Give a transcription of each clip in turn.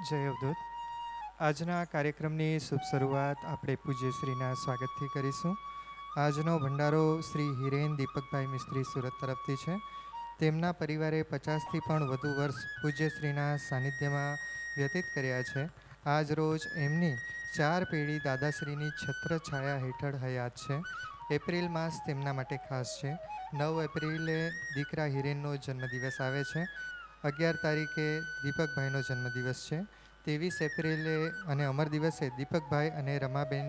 જય અવધૂત. આજના કાર્યક્રમની શુભ શરૂઆત આપણે પૂજ્યશ્રીના સ્વાગતથી કરીશું. આજનો ભંડારો શ્રી હિરેન દીપકભાઈ મિસ્ત્રી સુરત તરફથી છે. તેમના પરિવારે 50થી પણ વધુ વર્ષ પૂજ્યશ્રીના સાનિધ્યમાં વ્યતીત કર્યા છે. આજ રોજ એમની 4 પેઢી દાદાશ્રીની છત્રછાયા હેઠળ હયાત છે. એપ્રિલ માસ તેમના માટે ખાસ છે. 9 એપ્રિલે દીકરા હિરેનનો જન્મદિવસ આવે છે. 11 તારીખે દીપકભાઈનો જન્મદિવસ છે. 23 એપ્રિલે અને અમર દિવસે દીપકભાઈ અને રમાબેન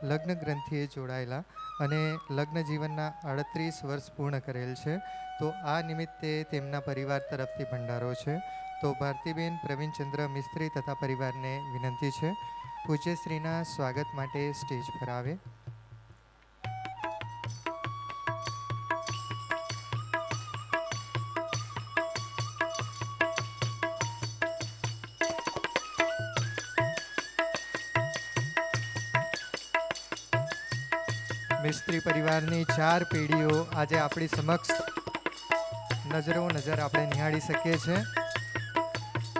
લગ્ન ગ્રંથિએ જોડાયેલા અને લગ્ન જીવનના 38 વર્ષ પૂર્ણ કરેલ છે. તો આ નિમિત્તે તેમના પરિવાર તરફથી ભંડારો છે. તો ભારતીબેન પ્રવીણચંદ્ર મિસ્ત્રી તથા પરિવારને વિનંતી છે, પૂજ્યશ્રીના સ્વાગત માટે સ્ટેજ પર આવે. મિસ્ત્રી પરિવારની 4 પેઢીઓ આજે આપણી સમક્ષ નજર આપણે નિહાળી શકીએ છીએ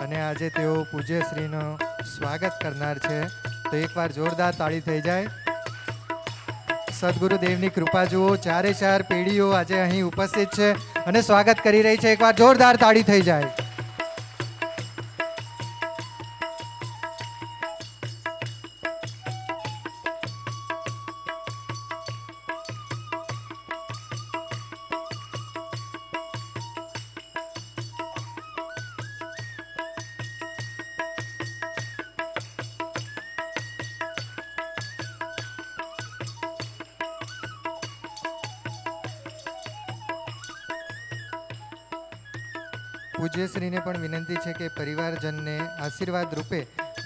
અને આજે તેઓ પૂજ્યશ્રીનું સ્વાગત કરનાર છે. તો એકવાર જોરદાર તાળી થઈ જાય. સદગુરુદેવની કૃપા જુઓ, 4 પેઢીઓ આજે અહીં ઉપસ્થિત છે અને સ્વાગત કરી રહી છે. એકવાર જોરદાર તાળી થઈ જાય. પૂજ્યશ્રીને પણ વિનંતી છે કે પરિવારજનને આશીર્વાદ રૂપે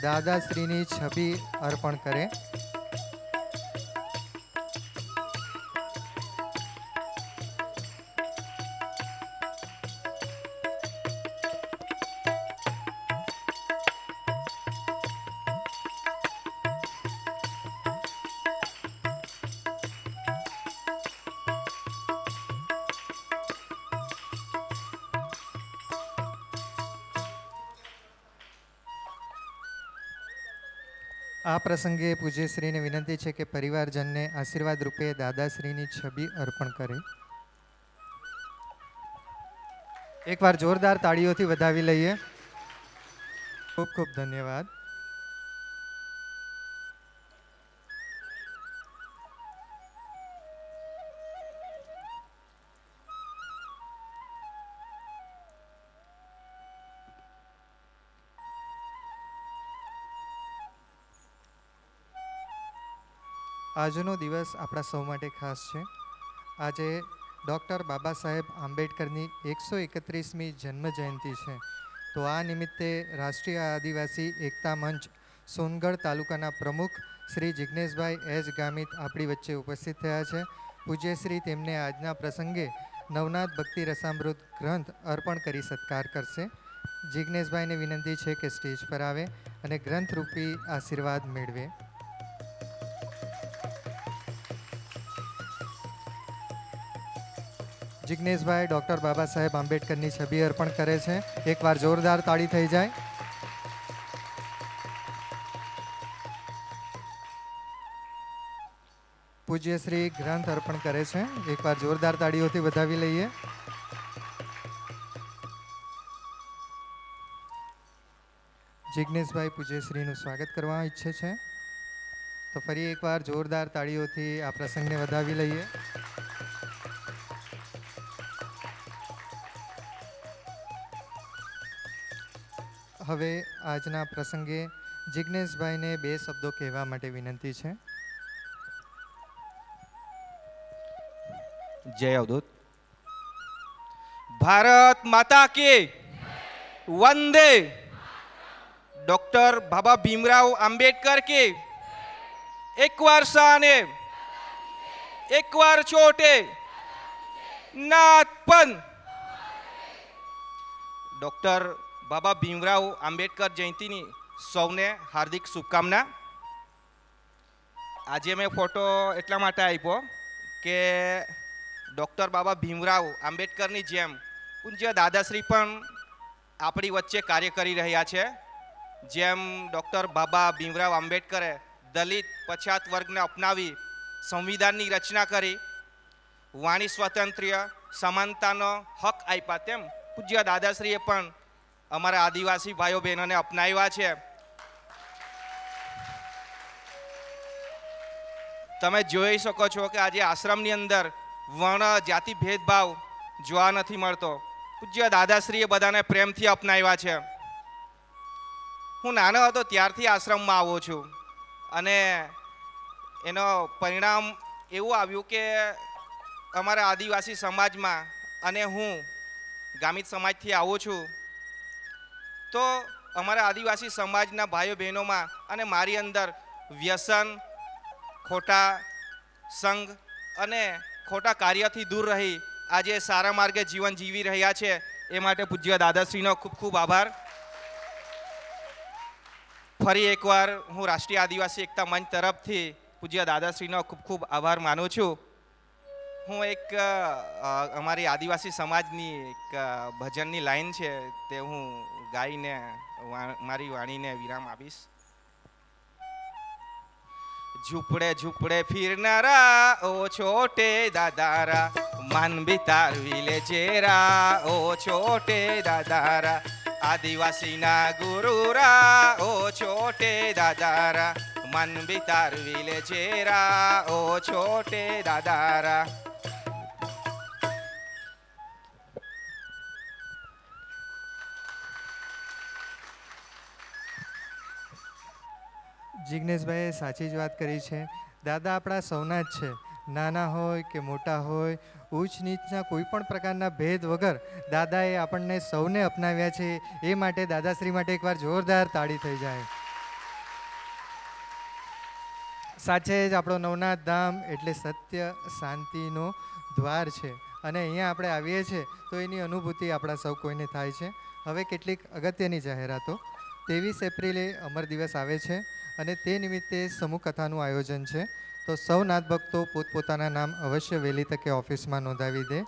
દાદાશ્રીની છબી અર્પણ કરે. આ પ્રસંગે પૂજ્યશ્રીને વિનંતી છે કે પરિવારજનને આશીર્વાદ રૂપે દાદાશ્રીની છબી અર્પણ કરે. એકવાર જોરદાર તાળીઓથી વધાવી લઈએ. ખૂબ ખૂબ ધન્યવાદ. આજનો દિવસ આપણા સૌ માટે ખાસ છે. આજે ડૉક્ટર બાબા સાહેબ આંબેડકરની 131મી જન્મ જયંતિ છે. તો આ નિમિત્તે રાષ્ટ્રીય આદિવાસી એકતા મંચ સોનગઢ તાલુકાના પ્રમુખ શ્રી જિજ્ઞેશભાઈ એચ ગામિત આપણી વચ્ચે ઉપસ્થિત થયા છે. પૂજ્યશ્રી તેમને આજના પ્રસંગે નવનાથ ભક્તિ રસામૃત ગ્રંથ અર્પણ કરી સત્કાર કરશે. જિજ્ઞેશભાઈને વિનંતી છે કે સ્ટેજ પર આવે અને ગ્રંથરૂપી આશીર્વાદ મેળવે. જિજ્ઞેશભાઈ ડૉક્ટર બાબા સાહેબ આંબેડકરની છબી અર્પણ કરે છે. એકવાર જોરદાર તાળી થઈ જાય. પૂજ્યશ્રી ગ્રંથ અર્પણ કરે છે. એકવાર જોરદાર તાળીઓથી વધાવી લઈએ. જિજ્ઞેશભાઈ પૂજ્યશ્રીનું સ્વાગત કરવા ઈચ્છે છે. તો ફરી એકવાર જોરદાર તાળીઓથી આ પ્રસંગને વધાવી લઈએ. હવે આજના પ્રસંગે જિજ્ઞેશભાઈને 2 શબ્દો કહેવા માટે વિનંતી છે. જય અવધૂત. ભારત માતા કી વંદે. ડોક્ટર બાબા ભીમરાવ આંબેડકર કી એકવાર શાને એકવાર ચોટે નાથ પણ. ડોક્ટર બાબા ભીમરાવ આંબેડકર જયંતિની સૌને હાર્દિક શુભકામના. આજે મેં ફોટો એટલા માટે આપ્યો કે ડૉક્ટર બાબા ભીમરાવ આંબેડકરની જેમ પૂજ્ય દાદાશ્રી પણ આપણી વચ્ચે કાર્ય કરી રહ્યા છે. જેમ ડૉક્ટર બાબા ભીમરાવ આંબેડકરે દલિત પછાત વર્ગને અપનાવી સંવિધાનની રચના કરી, વાણી સ્વાતંત્ર્ય સમાનતાનો હક આપ્યા, તેમ પૂજ્ય દાદાશ્રીએ પણ અમારા આદિવાસી ભાઈઓ બહેનોને અપનાવ્યા છે. તમે જોઈ શકો છો કે આજે આશ્રમની અંદર વર્ણ જાતિ ભેદભાવ જોવા નથી મળતો. પૂજ્ય દાદાશ્રીએ બધાને પ્રેમથી અપનાવ્યા છે. હું નાનો હતો ત્યારથી આશ્રમમાં આવું છું અને એનો પરિણામ એવું આવ્યું કે અમારા આદિવાસી સમાજમાં, અને હું ગામિત સમાજથી આવું છું, તો અમારા આદિવાસી સમાજના ભાઈઓ બહેનોમાં અને મારી અંદર વ્યસન, ખોટા સંગ અને ખોટા કાર્યથી દૂર રહી આજે સારા માર્ગે જીવન જીવી રહ્યા છે. એ માટે પૂજ્ય દાદાશ્રીનો ખૂબ ખૂબ આભાર. ફરી એકવાર હું રાષ્ટ્રીય આદિવાસી એકતા મંચ તરફથી પૂજ્ય દાદાશ્રીનો ખૂબ ખૂબ આભાર માનું છું. હું એક અમારી આદિવાસી સમાજની એક ભજનની લાઈન છે તે હું ગાઈને મારી વાણીને વિરામ આપીશ. ઝૂંપડે ઝૂંપડે ફિરનારા ઓ છોટે દાદારા, મન બિતારવી લે જેરા ઓ છોટે દાદારા, આદિવાસીના ગુરુરા ઓ છોટે દાદારા, મન બિતારવી લે જેરા ઓ છોટે દાદારા. જિજ્ઞેશભાઈએ સાચી જ વાત કરી છે. દાદા આપણા સૌના જ છે. નાના હોય કે મોટા હોય, ઊંચ નીચના કોઈ પણ પ્રકારના ભેદ વગર દાદાએ આપણને સૌને અપનાવ્યા છે. એ માટે દાદાશ્રી માટે એકવાર જોરદાર તાળી થઈ જાય. સાચે જ આપણો નવનાથ ધામ એટલે સત્ય શાંતિનો દ્વાર છે અને અહીંયા આપણે આવીએ છીએ તો એની અનુભૂતિ આપણા સૌ કોઈને થાય છે. હવે કેટલીક અગત્યની જાહેરાતો. 23 એપ્રિલે અમર દિવસ આવે છે અને તે નિમિત્તે સમૂહ કથાનું આયોજન છે. તો સૌ નાથ ભક્તો પોતપોતાના નામ અવશ્ય વહેલી તકે ઓફિસમાં નોંધાવી દે.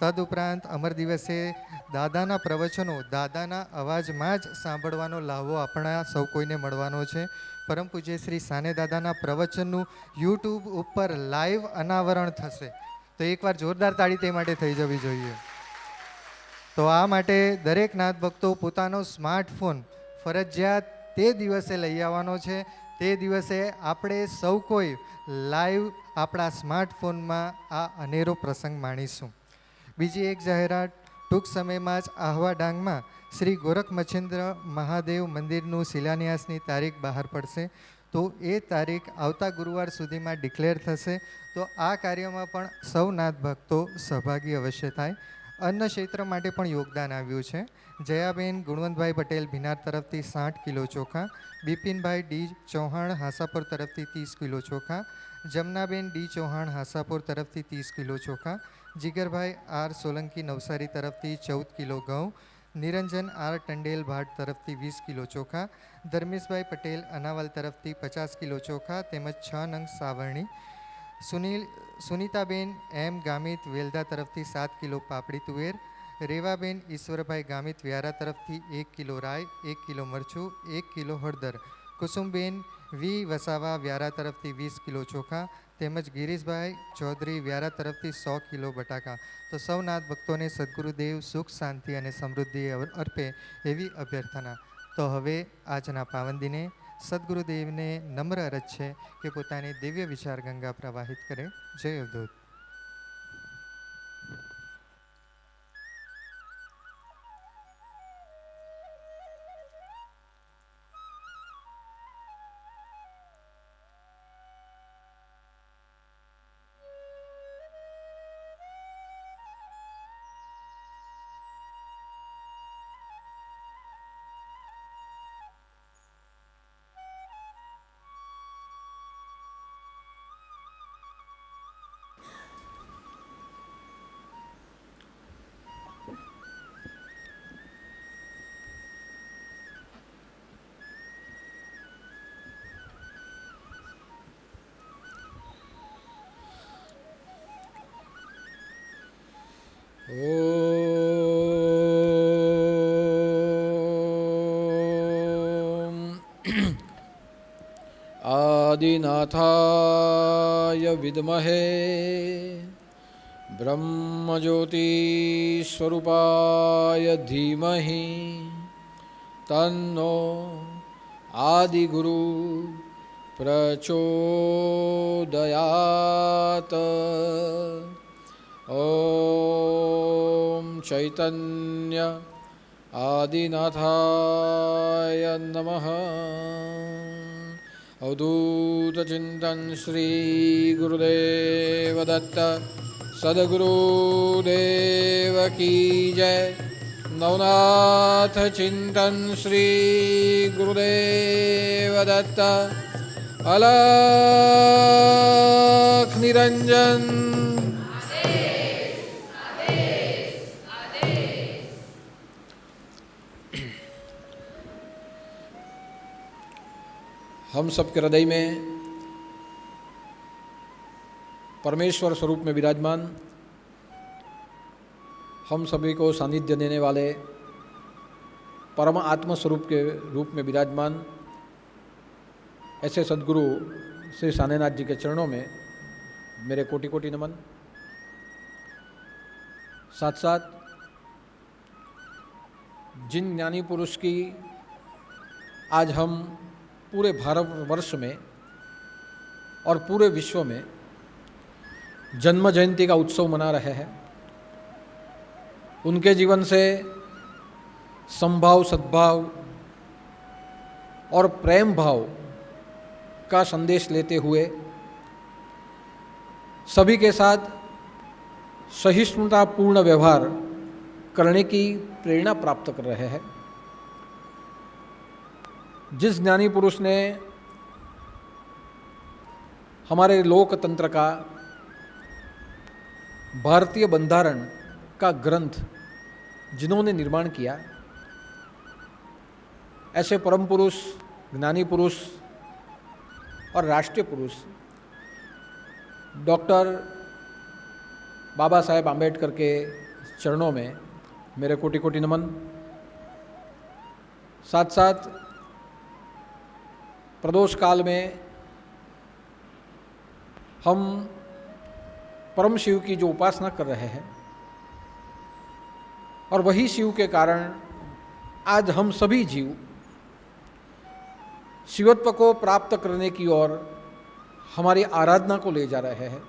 તદુપરાંત અમર દિવસે દાદાના પ્રવચનો દાદાના અવાજમાં જ સાંભળવાનો લાહવો આપણા સૌ કોઈને મળવાનો છે. પરમ પૂજ્ય શ્રી સાને દાદાના પ્રવચનનું યુટ્યુબ ઉપર લાઈવ અનાવરણ થશે. તો એકવાર જોરદાર તાળી તે માટે થઈ જવી જોઈએ. તો આ માટે દરેક નાથ ભક્તો પોતાનો સ્માર્ટફોન ફરજિયાત તે દિવસે લઈ આવવાનો છે. તે દિવસે આપણે સૌ કોઈ લાઈવ આપણા સ્માર્ટફોનમાં આ અનેરો પ્રસંગ માણીશું. બીજી એક જાહેરાત, ટૂંક સમયમાં જ આહવા ડાંગમાં શ્રી ગોરખ મચ્છિન્દ્ર મહાદેવ મંદિરનું શિલાન્યાસની તારીખ બહાર પડશે. તો એ તારીખ આવતા ગુરુવાર સુધીમાં ડિક્લેર થશે. તો આ કાર્યમાં પણ સૌ નાથ ભક્તો સહભાગી અવશ્ય થાય. અન્ન ક્ષેત્ર માટે પણ યોગદાન આવ્યું છે. જયાબેન ગુણવંતભાઈ પટેલ ભીનાર તરફથી 60 કિલો ચોખા, બિપિનભાઈ ડી ચૌહાણ હાસાપુર તરફથી 30 કિલો ચોખા, જમનાબેન ડી ચૌહાણ હાસાપુર તરફથી 30 કિલો ચોખા, જીગરભાઈ આર સોલંકી નવસારી તરફથી 14 કિલો ઘઉં, નિરંજન આર ટંડેલ ભાટ તરફથી 20 કિલો ચોખા, ધર્મેશભાઈ પટેલ અનાવલ તરફથી 50 કિલો ચોખા તેમજ 6 નંગ સાવરણી, સુનીતાબેન એમ ગામિત વેલદા તરફથી 7 કિલો પાપડી તુવેર, રેવાબેન ઈશ્વરભાઈ ગામિત વ્યારા તરફથી 1 કિલો રાઈ, 1 કિલો મરચું, 1 કિલો હળદર, કુસુમબેન વી વસાવા વ્યારા તરફથી 20 કિલો ચોખા તેમજ ગિરીશભાઈ ચૌધરી વ્યારા તરફથી 100 કિલો બટાકા. તો સૌ નાથ ભક્તોને સદગુરુદેવ સુખ શાંતિ અને સમૃદ્ધિ અર્પે એવી અભ્યર્થના. તો હવે આજના પાવન દિને સદગુરુદેવને નમ્ર અરજ છે કે પોતાની દિવ્ય વિચાર ગંગા પ્રવાહિત કરે. જય અવધૂત. ॐ आदिनाथाय विद्महे ब्रह्मज्योतिस्वरूपाय धीमहि तन्नो आदिगुरु प्रचोदयात्। ॐ चैतन्य आदिनाथाय नमः। अवधूतचिंतन श्री गुरुदेव दत्त सद्गुरुदेव की जय। नवनाथ चिंतन श्री गुरुदेव दत्त। अलख निरंजन। हम सबके हृदय में परमेश्वर स्वरूप में विराजमान, हम सभी को सानिध्य देने वाले परम आत्म स्वरूप के रूप में विराजमान ऐसे सद्गुरु श्री सानेनाथ जी के चरणों में मेरे कोटि कोटि नमन। साथ साथ जिन ज्ञानी पुरुष की आज हम पूरे भारतवर्ष में और पूरे विश्व में जन्म जयंती का उत्सव मना रहे हैं, उनके जीवन से समभाव, सद्भाव और प्रेम भाव का संदेश लेते हुए सभी के साथ सहिष्णुतापूर्ण व्यवहार करने की प्रेरणा प्राप्त कर रहे हैं। जिस ज्ञानी पुरुष ने हमारे लोकतंत्र का, भारतीय बंधारण का ग्रंथ जिन्होंने निर्माण किया, ऐसे परम पुरुष, ज्ञानी पुरुष और राष्ट्रीय पुरुष डॉक्टर बाबा साहेब आम्बेडकर के चरणों में मेरे कोटि कोटि नमन। साथ साथ प्रदोष काल में हम परम शिव की जो उपासना कर रहे हैं और वही शिव के कारण आज हम सभी जीव शिवत्व को प्राप्त करने की ओर हमारी आराधना को ले जा रहे हैं।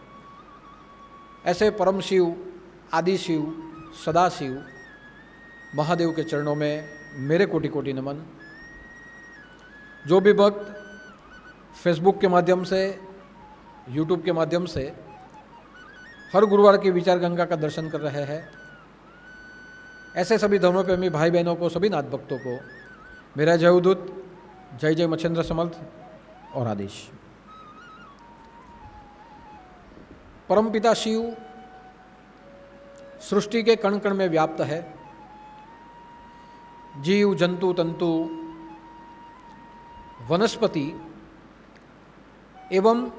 ऐसे परम शिव, आदि शिव, सदाशिव महादेव के चरणों में मेरे कोटि कोटि नमन। जो भी भक्त फेसबुक के माध्यम से, यूट्यूब के माध्यम से हर गुरुवार की विचार गंगा का दर्शन कर रहे हैं, ऐसे सभी धर्मप्रेमी भाई बहनों को, सभी नाथ भक्तों को मेरा जय उदूत, जय जय मच्छेंद्र समर्थ और आदेश। परमपिता शिव सृष्टि के कण कण में व्याप्त है। जीव, जंतु, तंतु, वनस्पति एवं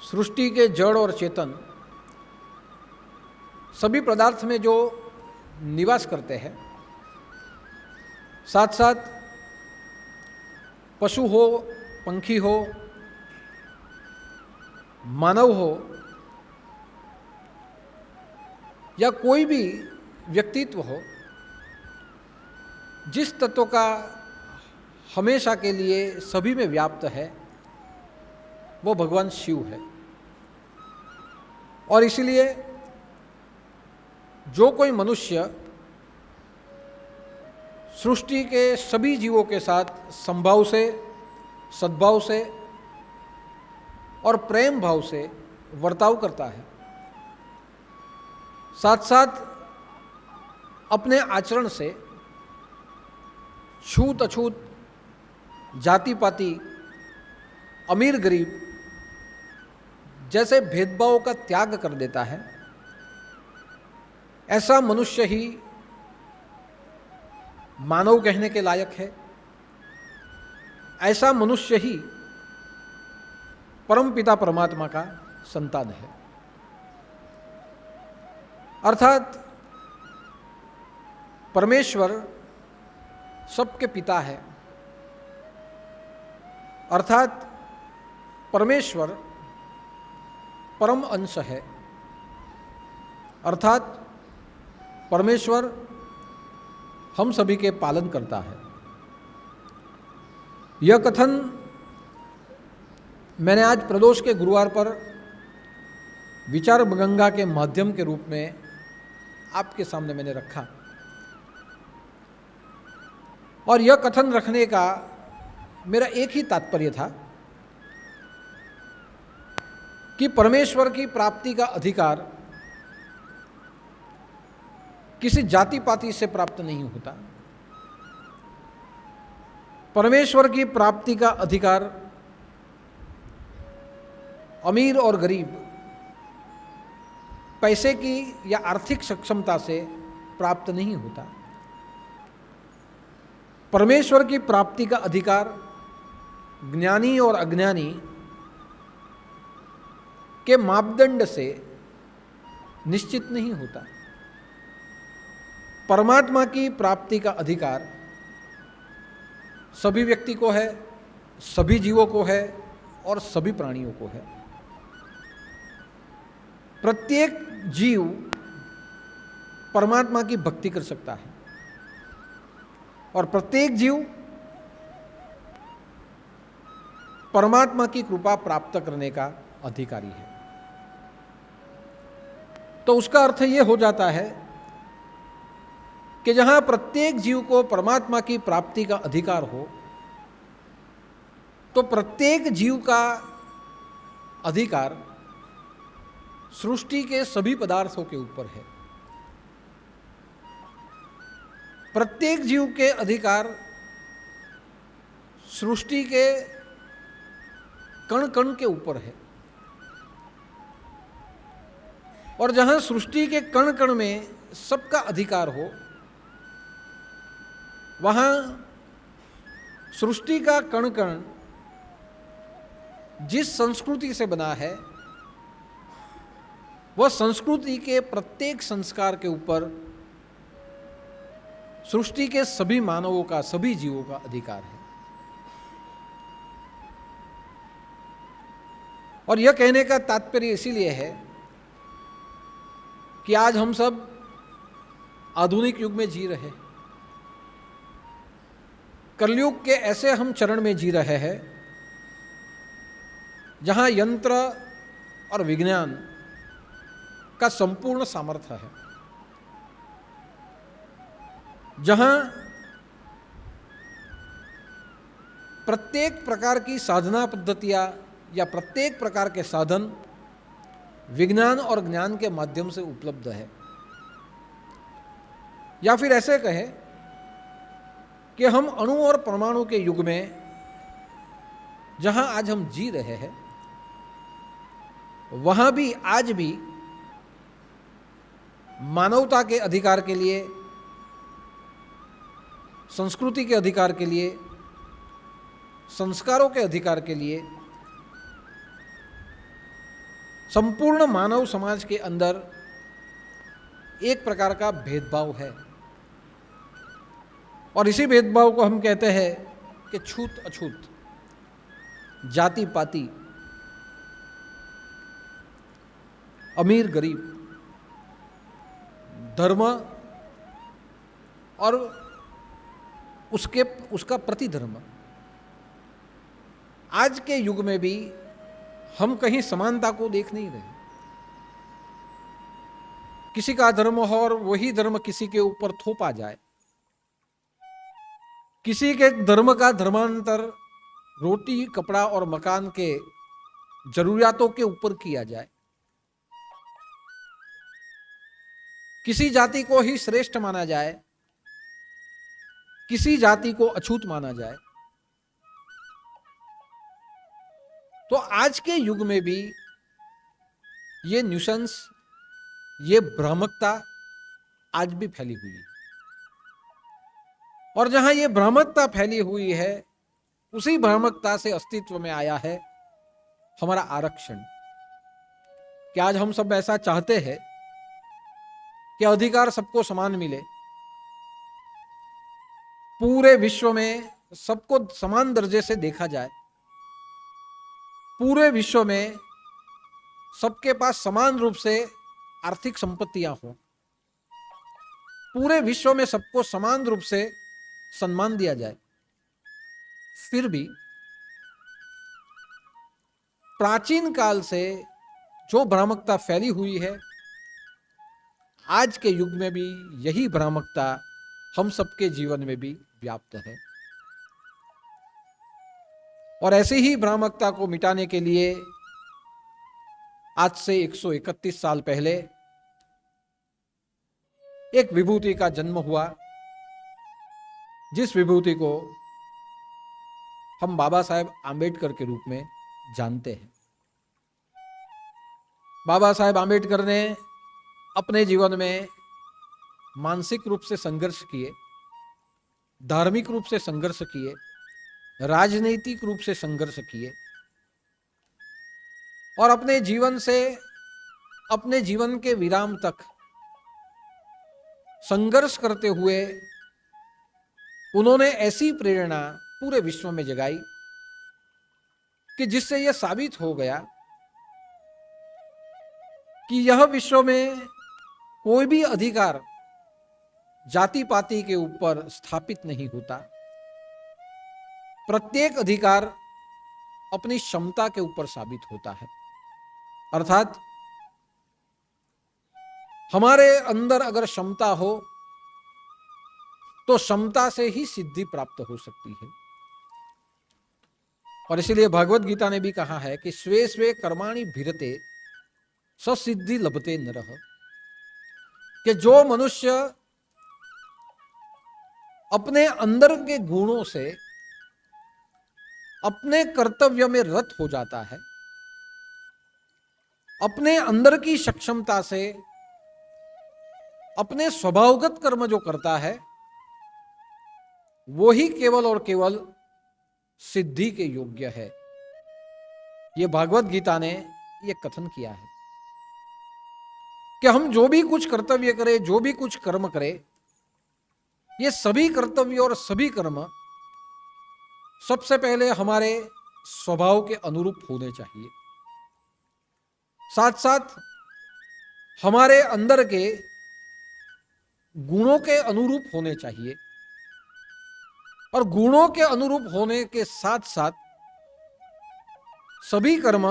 सृष्टि के जड़ और चेतन सभी पदार्थ में जो निवास करते हैं, साथ साथ पशु हो, पंखी हो, मानव हो या कोई भी व्यक्तित्व हो, जिस तत्व का हमेशा के लिए सभी में व्याप्त है वो भगवान शिव है। और इसलिए जो कोई मनुष्य सृष्टि के सभी जीवों के साथ समभाव से, सद्भाव से और प्रेम भाव से वर्ताव करता है, साथ साथ अपने आचरण से छूत अछूत, जाति पाति, अमीर गरीब जैसे भेदभाव का त्याग कर देता है, ऐसा मनुष्य ही मानव कहने के लायक है। ऐसा मनुष्य ही परमपिता परमात्मा का संतान है। अर्थात परमेश्वर सबके पिता है, अर्थात परमेश्वर परम अंश है, अर्थात परमेश्वर हम सभी के पालन करता है। यह कथन मैंने आज प्रदोष के गुरुवार पर विचार गंगा के माध्यम के रूप में आपके सामने मैंने रखा, और यह कथन रखने का मेरा एक ही तात्पर्य था कि परमेश्वर की प्राप्ति का अधिकार किसी जाति पाति से प्राप्त नहीं होता। परमेश्वर की प्राप्ति का अधिकार अमीर और गरीब, पैसे की या आर्थिक सक्षमता से प्राप्त नहीं होता। परमेश्वर की प्राप्ति का अधिकार ज्ञानी और अज्ञानी के मापदंड से निश्चित नहीं होता। परमात्मा की प्राप्ति का अधिकार सभी व्यक्ति को है, सभी जीवों को है और सभी प्राणियों को है। प्रत्येक जीव परमात्मा की भक्ति कर सकता है और प्रत्येक जीव परमात्मा की कृपा प्राप्त करने का अधिकारी है। तो उसका अर्थ यह हो जाता है कि जहां प्रत्येक जीव को परमात्मा की प्राप्ति का अधिकार हो, तो प्रत्येक जीव का अधिकार सृष्टि के सभी पदार्थों के ऊपर है। प्रत्येक जीव के अधिकार सृष्टि के कण कण के ऊपर है, और जहां सृष्टि के कण कण में सबका अधिकार हो, वहां सृष्टि का कण कण जिस संस्कृति से बना है, वह संस्कृति के प्रत्येक संस्कार के ऊपर सृष्टि के सभी मानवों का, सभी जीवों का अधिकार है। और यह कहने का तात्पर्य इसीलिए है कि आज हम सब आधुनिक युग में जी रहे हैं। कलयुग के ऐसे हम चरण में जी रहे हैं जहां यंत्र और विज्ञान का संपूर्ण सामर्थ्य है, जहां प्रत्येक प्रकार की साधना पद्धतियां या प्रत्येक प्रकार के साधन विज्ञान और ज्ञान के माध्यम से उपलब्ध है। या फिर ऐसे कहें कि हम अणु और परमाणु के युग में जहां आज हम जी रहे हैं, वहां भी आज भी मानवता के अधिकार के लिए, संस्कृति के अधिकार के लिए, संस्कारों के अधिकार के लिए संपूर्ण मानव समाज के अंदर एक प्रकार का भेदभाव है। और इसी भेदभाव को हम कहते हैं कि छूत अछूत, जाति पाति, अमीर गरीब, धर्म और उसका प्रतिधर्म। आज के युग में भी हम कहीं समानता को देख नहीं रहे। किसी का धर्म हो और वही धर्म किसी के ऊपर थोपा जाए, किसी के धर्म का धर्मांतर रोटी, कपड़ा और मकान के जरूरियातों के ऊपर किया जाए, किसी जाति को ही श्रेष्ठ माना जाए, किसी जाति को अछूत माना जाए। तो आज के युग में भी ये न्यूसेंस, ये भ्रामकता आज भी फैली हुई है। और जहां ये भ्रामकता फैली हुई है, उसी भ्रामकता से अस्तित्व में आया है हमारा आरक्षण। कि आज हम सब ऐसा चाहते हैं कि अधिकार सबको समान मिले, पूरे विश्व में सबको समान दर्जे से देखा जाए, पूरे विश्व में सबके पास समान रूप से आर्थिक संपत्तियां हो, पूरे विश्व में सबको समान रूप से सम्मान दिया जाए, फिर भी प्राचीन काल से जो भ्रामकता फैली हुई है, आज के युग में भी यही भ्रामकता हम सबके जीवन में भी व्याप्त है। और ऐसी ही भ्रामकता को मिटाने के लिए आज से 131 साल पहले एक विभूति का जन्म हुआ, जिस विभूति को हम बाबा साहेब आंबेडकर के रूप में जानते हैं। बाबा साहेब आंबेडकर ने अपने जीवन में मानसिक रूप से संघर्ष किए, धार्मिक रूप से संघर्ष किए, राजनीतिक रूप से संघर्ष किए और अपने जीवन से अपने जीवन के विराम तक संघर्ष करते हुए उन्होंने ऐसी प्रेरणा पूरे विश्व में जगाई कि जिससे यह साबित हो गया कि यह विश्व में कोई भी अधिकार जाति पाति के ऊपर स्थापित नहीं होता। प्रत्येक अधिकार अपनी क्षमता के ऊपर साबित होता है। अर्थात हमारे अंदर अगर क्षमता हो तो क्षमता से ही सिद्धि प्राप्त हो सकती है। और इसीलिए भगवत गीता ने भी कहा है कि स्वे स्वे कर्माणि भिरते ससिद्धि लभते नरः, कि जो मनुष्य अपने अंदर के गुणों से अपने कर्तव्य में रत हो जाता है, अपने अंदर की सक्षमता से अपने स्वभावगत कर्म जो करता है, वो ही केवल और केवल सिद्धि के योग्य है। यह भागवत गीता ने यह कथन किया है कि हम जो भी कुछ कर्तव्य करें, जो भी कुछ कर्म करें, ये सभी कर्तव्य और सभी कर्म सबसे पहले हमारे स्वभाव के अनुरूप होने चाहिए, साथ साथ हमारे अंदर के गुणों के अनुरूप होने चाहिए और गुणों के अनुरूप होने के साथ साथ सभी कर्म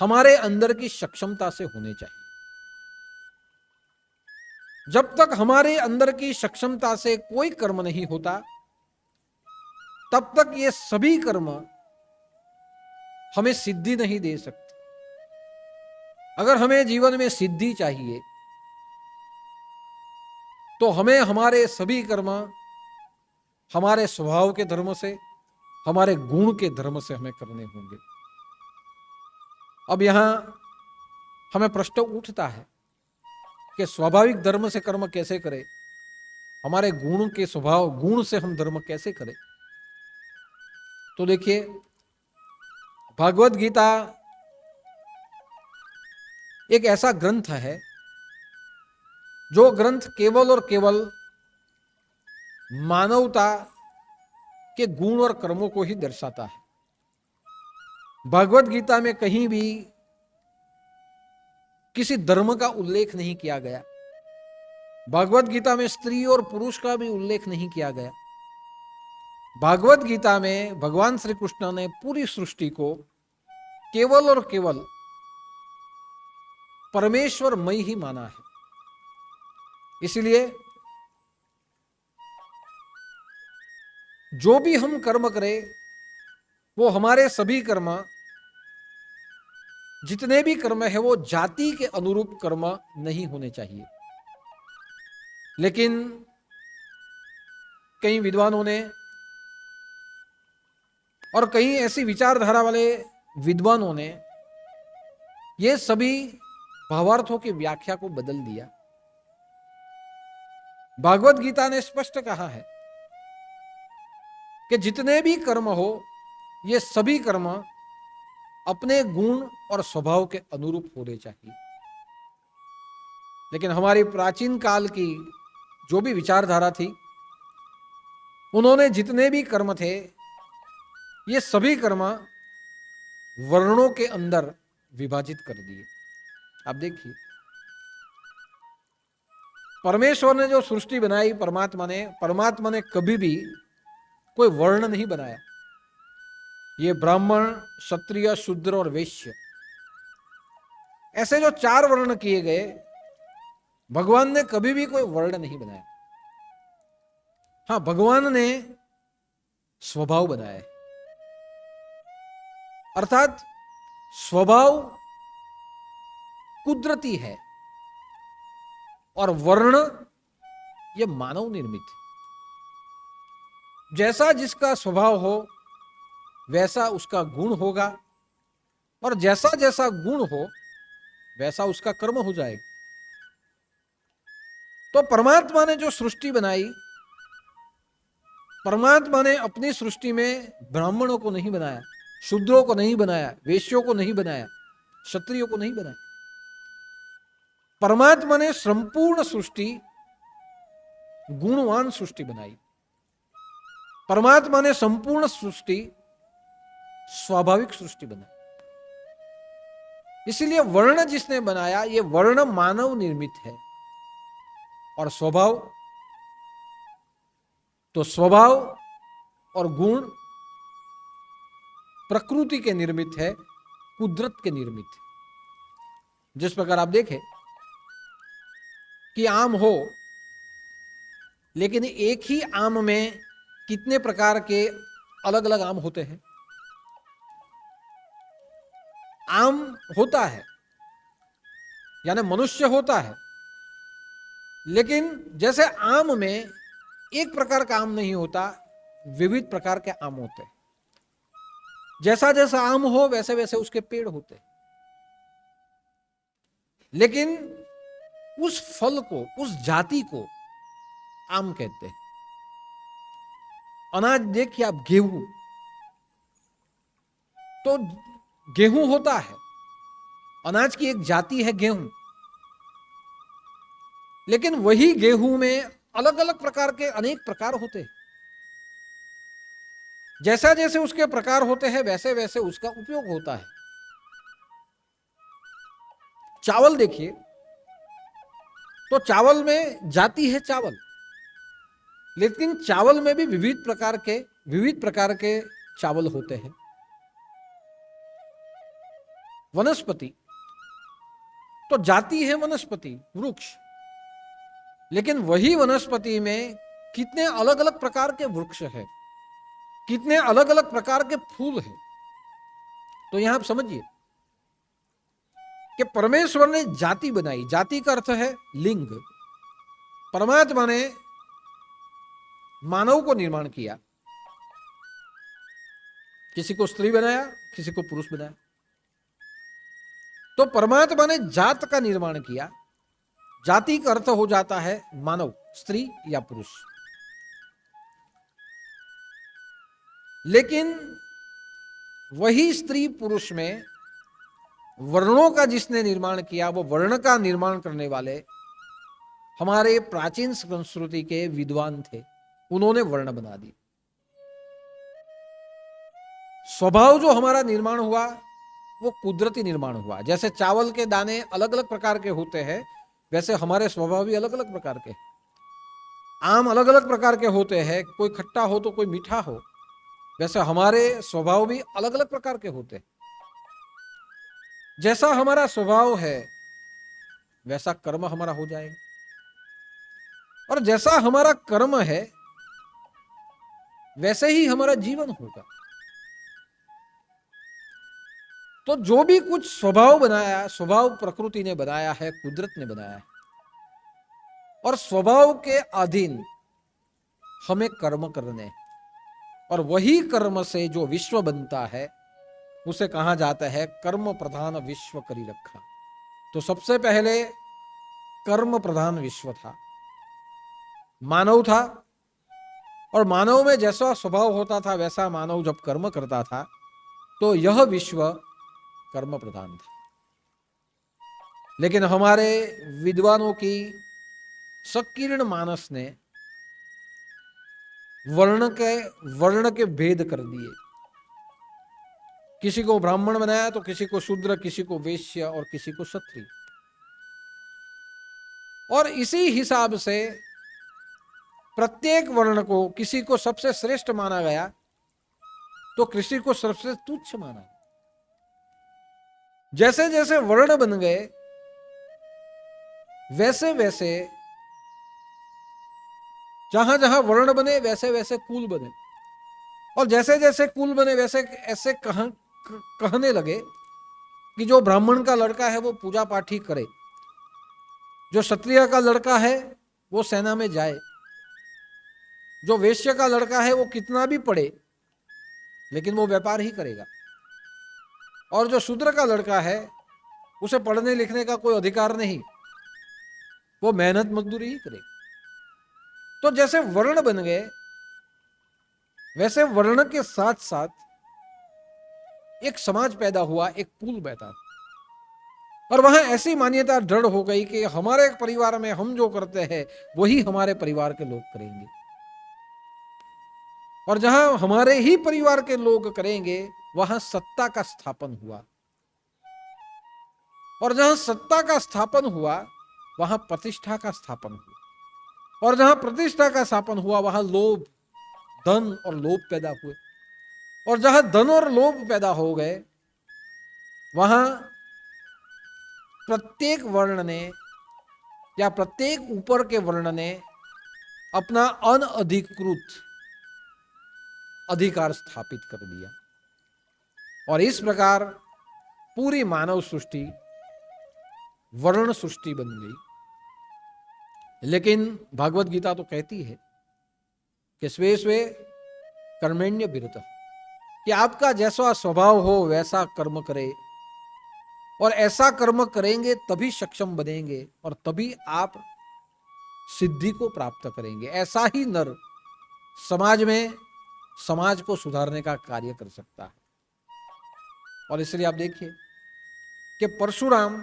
हमारे अंदर की सक्षमता से होने चाहिए। जब तक हमारे अंदर की सक्षमता से कोई कर्म नहीं होता, तब तक ये सभी कर्म हमें सिद्धि नहीं दे सकते। अगर हमें जीवन में सिद्धि चाहिए तो हमें हमारे सभी कर्म हमारे स्वभाव के धर्म से, हमारे गुण के धर्म से हमें करने होंगे। अब यहां हमें प्रश्न उठता है कि स्वाभाविक धर्म से कर्म कैसे करें, हमारे गुण के स्वभाव गुण से हम धर्म कैसे करें। तो देखिए, भागवत गीता एक ऐसा ग्रंथ है जो ग्रंथ केवल और केवल मानवता के गुण और कर्मों को ही दर्शाता है। भागवत गीता में कहीं भी किसी धर्म का उल्लेख नहीं किया गया। भागवत गीता में स्त्री और पुरुष का भी उल्लेख नहीं किया गया। भागवत गीता में भगवान श्री कृष्ण ने पूरी सृष्टि को केवल और केवल परमेश्वरमय ही माना है। इसलिए जो भी हम कर्म करें, वो हमारे सभी कर्म, जितने भी कर्म है, वो जाति के अनुरूप कर्म नहीं होने चाहिए। लेकिन कई विद्वानों ने और कई ऐसी विचारधारा वाले विद्वानों ने ये सभी भावार्थों की व्याख्या को बदल दिया। भागवत गीता ने स्पष्ट कहा है कि जितने भी कर्म हो, ये सभी कर्म अपने गुण और स्वभाव के अनुरूप होने चाहिए। लेकिन हमारी प्राचीन काल की जो भी विचारधारा थी, उन्होंने जितने भी कर्म थे, ये सभी कर्म वर्णों के अंदर विभाजित कर दिए। आप देखिए, परमेश्वर ने जो सृष्टि बनाई, परमात्मा ने कभी भी कोई वर्ण नहीं बनाया। ये ब्राह्मण, क्षत्रिय, शूद्र और वैश्य, ऐसे जो 4 वर्ण किए गए, भगवान ने कभी भी कोई वर्ण नहीं बनाया। हाँ, भगवान ने स्वभाव बनाया है, अर्थात स्वभाव कुदरती है और वर्ण ये मानव निर्मित है। जैसा जिसका स्वभाव हो वैसा उसका गुण होगा, और जैसा जैसा गुण हो वैसा उसका कर्म हो जाएगा। तो परमात्मा ने जो सृष्टि बनाई, परमात्मा ने अपनी सृष्टि में ब्राह्मणों को नहीं बनाया, शूद्रों को नहीं बनाया, वैश्यों को नहीं बनाया, क्षत्रियों को नहीं बनाया। परमात्मा ने संपूर्ण सृष्टि गुणवान सृष्टि बनाई। परमात्मा ने संपूर्ण सृष्टि स्वाभाविक सृष्टि बनाई। इसलिए वर्ण जिसने बनाया, ये वर्ण मानव निर्मित है, और स्वभाव, तो स्वभाव और गुण प्रकृति के निर्मित है, कुदरत के निर्मित है। जिस प्रकार आप देखें कि आम हो, लेकिन एक ही आम में कितने प्रकार के अलग अलग आम होते हैं। आम होता है, यानी मनुष्य होता है, लेकिन जैसे आम में एक प्रकार का आम नहीं होता, विविध प्रकार के आम होते हैं। जैसा जैसा आम हो वैसे वैसे उसके पेड़ होते हैं, लेकिन उस फल को, उस जाति को आम कहते हैं। अनाज देखिए आप, गेहूं, तो गेहूं होता है, अनाज की एक जाति है गेहूं, लेकिन वही गेहूं में अलग अलग प्रकार के अनेक प्रकार होते हैं। जैसा जैसे उसके प्रकार होते हैं वैसे वैसे उसका उपयोग होता है। चावल देखिए, तो चावल में जाति है चावल, लेकिन चावल में भी विविध प्रकार के चावल होते हैं। वनस्पति, तो जाति है वनस्पति, वृक्ष, लेकिन वही वनस्पति में कितने अलग अलग प्रकार के वृक्ष हैं, कितने अलग अलग प्रकार के फूल हैं। तो यहां आप समझिए कि परमेश्वर ने जाति बनाई। जाति का अर्थ है लिंग। परमात्मा ने मानव को निर्माण किया, किसी को स्त्री बनाया, किसी को पुरुष बनाया। तो परमात्मा ने जात का निर्माण किया। जाति का अर्थ हो जाता है मानव, स्त्री या पुरुष। लेकिन वही स्त्री पुरुष में वर्णों का जिसने निर्माण किया, वो वर्ण का निर्माण करने वाले हमारे प्राचीन संस्कृति के विद्वान थे। उन्होंने वर्ण बना दिए। स्वभाव जो हमारा निर्माण हुआ वो कुदरती निर्माण हुआ। जैसे चावल के दाने अलग अलग प्रकार के होते हैं, वैसे हमारे स्वभाव भी अलग अलग प्रकार के। आम अलग अलग प्रकार के होते हैं, कोई खट्टा हो तो कोई मीठा हो, वैसे हमारे स्वभाव भी अलग अलग प्रकार के होते हैं। जैसा हमारा स्वभाव है वैसा कर्म हमारा हो जाएगा, और जैसा हमारा कर्म है वैसे ही हमारा जीवन होगा। तो जो भी कुछ स्वभाव बनाया, स्वभाव प्रकृति ने बनाया है, कुदरत ने बनाया है, और स्वभाव के अधीन हमें कर्म करने, और वही कर्म से जो विश्व बनता है उसे कहा जाता है कर्म प्रधान विश्व करी रखा। तो सबसे पहले कर्म प्रधान विश्व था, मानव था, और मानव में जैसा स्वभाव होता था वैसा मानव जब कर्म करता था तो यह विश्व कर्म प्रधान था। लेकिन हमारे विद्वानों की संकीर्ण मानस ने वर्ण के भेद कर दिए किसी को ब्राह्मण बनाया तो किसी को शूद्र, किसी को वैश्य और किसी को क्षत्रिय। और इसी हिसाब से प्रत्येक वर्ण को किसी को सबसे श्रेष्ठ माना गया तो किसी को सबसे तुच्छ माना। जैसे जैसे वर्ण बन गए वैसे वैसे, जहां जहां वर्ण बने वैसे वैसे कुल बने, और जैसे जैसे कुल बने वैसे ऐसे कहने लगे कि जो ब्राह्मण का लड़का है वो पूजा पाठ ही करे, जो क्षत्रिय का लड़का है वो सेना में जाए, जो वैश्य का लड़का है वो कितना भी पढ़े लेकिन वो व्यापार ही करेगा, और जो शूद्र का लड़का है उसे पढ़ने लिखने का कोई अधिकार नहीं, वो मेहनत मजदूरी ही करेगा। तो जैसे वर्ण बन गए वैसे वर्ण के साथ साथ एक समाज पैदा हुआ, एक कुल पैदा, और वहां ऐसी मान्यता दृढ़ हो गई कि हमारे परिवार में हम जो करते हैं वही हमारे परिवार के लोग करेंगे, और जहां हमारे ही परिवार के लोग करेंगे वहां सत्ता का स्थापन हुआ, और जहां सत्ता का स्थापन हुआ वहां प्रतिष्ठा का स्थापन हुआ, और जहां प्रतिष्ठा का स्थापन हुआ वहां लोभ, धन और लोभ पैदा हुए, और जहां धन और लोभ पैदा हो गए वहां प्रत्येक वर्ण ने या प्रत्येक ऊपर के वर्ण ने अपना अनधिकृत अधिकार स्थापित कर दिया, और इस प्रकार पूरी मानव सृष्टि वर्ण सृष्टि बन गई। लेकिन भागवत गीता तो कहती है कि स्वे स्वे कर्मण्य विरतः, कि आपका जैसा स्वभाव हो वैसा कर्म करे, और ऐसा कर्म करेंगे तभी सक्षम बनेंगे और तभी आप सिद्धि को प्राप्त करेंगे। ऐसा ही नर समाज में समाज को सुधारने का कार्य कर सकता है। और इसलिए आप देखिए कि परशुराम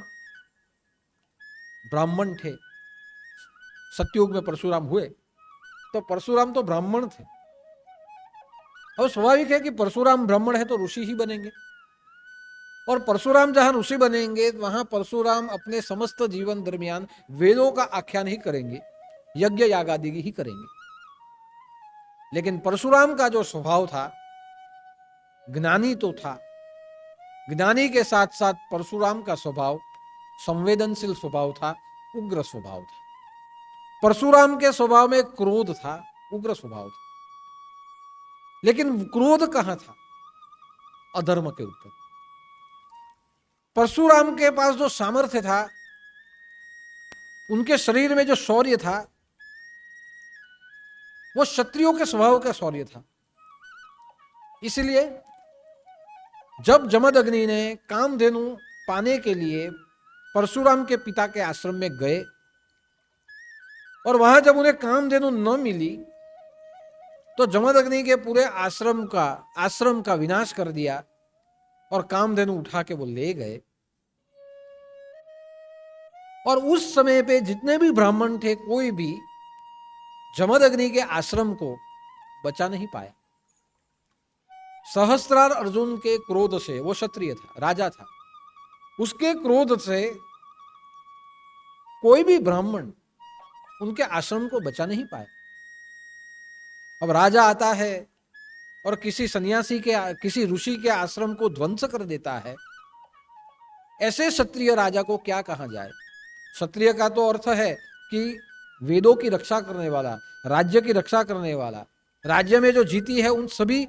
ब्राह्मण थे, सतयुग में परशुराम हुए तो परशुराम तो ब्राह्मण थे। अब स्वाभाविक है कि परशुराम ब्राह्मण है तो ऋषि ही बनेंगे, और परशुराम जहां ऋषि बनेंगे वहां परशुराम अपने समस्त जीवन दरमियान वेदों का आख्यान ही करेंगे, यज्ञ याग आदि ही करेंगे। लेकिन परशुराम का जो स्वभाव था, ज्ञानी तो था, ज्ञानी के साथ साथ परशुराम का स्वभाव संवेदनशील स्वभाव था, उग्र स्वभाव था। परशुराम के स्वभाव में क्रोध था, उग्र स्वभाव था। लेकिन क्रोध कहां था? अधर्म के ऊपर। परशुराम के पास जो सामर्थ्य था, उनके शरीर में जो शौर्य था, वो क्षत्रियों के स्वभाव का शौर्य था। इसलिए जब जमदग्नि ने कामधेनु पाने के लिए परशुराम के पिता के आश्रम में गए, और वहां जब उन्हें कामधेनु न मिली तो जमदग्नि के पूरे आश्रम का विनाश कर दिया, और कामधेनु उठा के वो ले गए। और उस समय पे जितने भी ब्राह्मण थे, कोई भी जमदग्नि के आश्रम को बचा नहीं पाया। सहस्त्रार अर्जुन के क्रोध से, वो क्षत्रिय था, राजा था, उसके क्रोध से कोई भी ब्राह्मण उनके आश्रम को बचा नहीं पाया। अब राजा आता है और किसी सन्यासी के, किसी ऋषि के आश्रम को ध्वंस कर देता है, ऐसे क्षत्रिय राजा को क्या कहा जाए? क्षत्रिय का तो अर्थ है कि वेदों की रक्षा करने वाला, राज्य की रक्षा करने वाला, राज्य में जो जीती है उन सभी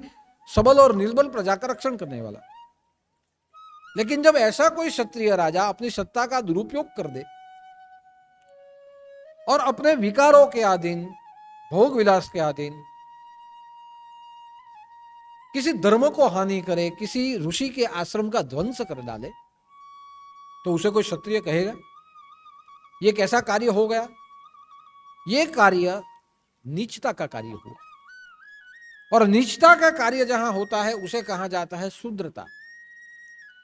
सबल और निर्बल प्रजा का रक्षण करने वाला। लेकिन जब ऐसा कोई क्षत्रिय राजा अपनी सत्ता का दुरुपयोग कर दे और अपने विकारों के अधीन, भोग विलास के अधीन किसी धर्म को हानि करे, किसी ऋषि के आश्रम का ध्वंस कर डाले, तो उसे कोई क्षत्रिय कहेगा? ये कैसा कार्य हो गया? ये कार्य नीचता का कार्य हुआ, और नीचता का कार्य जहां होता है उसे कहा जाता है शूद्रता।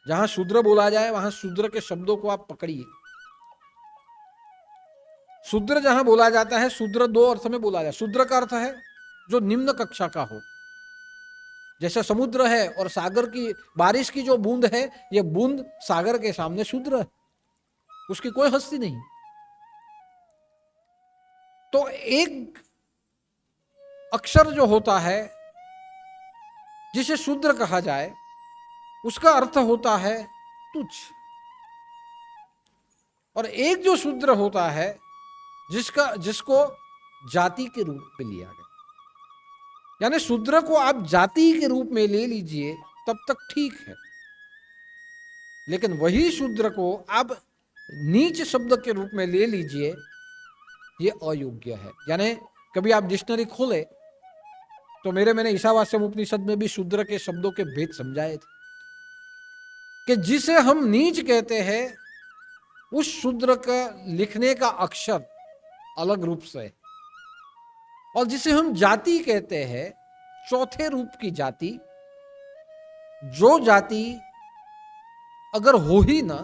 जहां शूद्र बोला जाए वहां शूद्र के शब्दों को आप पकड़िए। शूद्र जहां बोला जाता है, शूद्र दो अर्थ में बोला जाए। शूद्र का अर्थ है जो निम्न कक्षा का हो, जैसे समुद्र है और सागर की बारिश की जो बूंद है, ये बूंद सागर के सामने शूद्र है, उसकी कोई हस्ती नहीं। तो एक अक्षर जो होता है जिसे शूद्र कहा जाए, उसका अर्थ होता है तुच्छ। और एक जो शूद्र होता है जिसको जाति के रूप में लिया गया, यानी शूद्र को आप जाति के रूप में ले लीजिए तब तक ठीक है, लेकिन वही शूद्र को आप नीच शब्द के रूप में ले लीजिए, ये अयोग्य है। यानी कभी आप डिक्शनरी खोले तो मैंने ईशावास्यम उपनिषद में भी शूद्र के शब्दों के भेद समझाए थे कि जिसे हम नीच कहते हैं उस शूद्र का लिखने का अक्षर अलग रूप से है, और जिसे हम जाति कहते हैं चौथे रूप की जाति, जो जाति अगर हो ही ना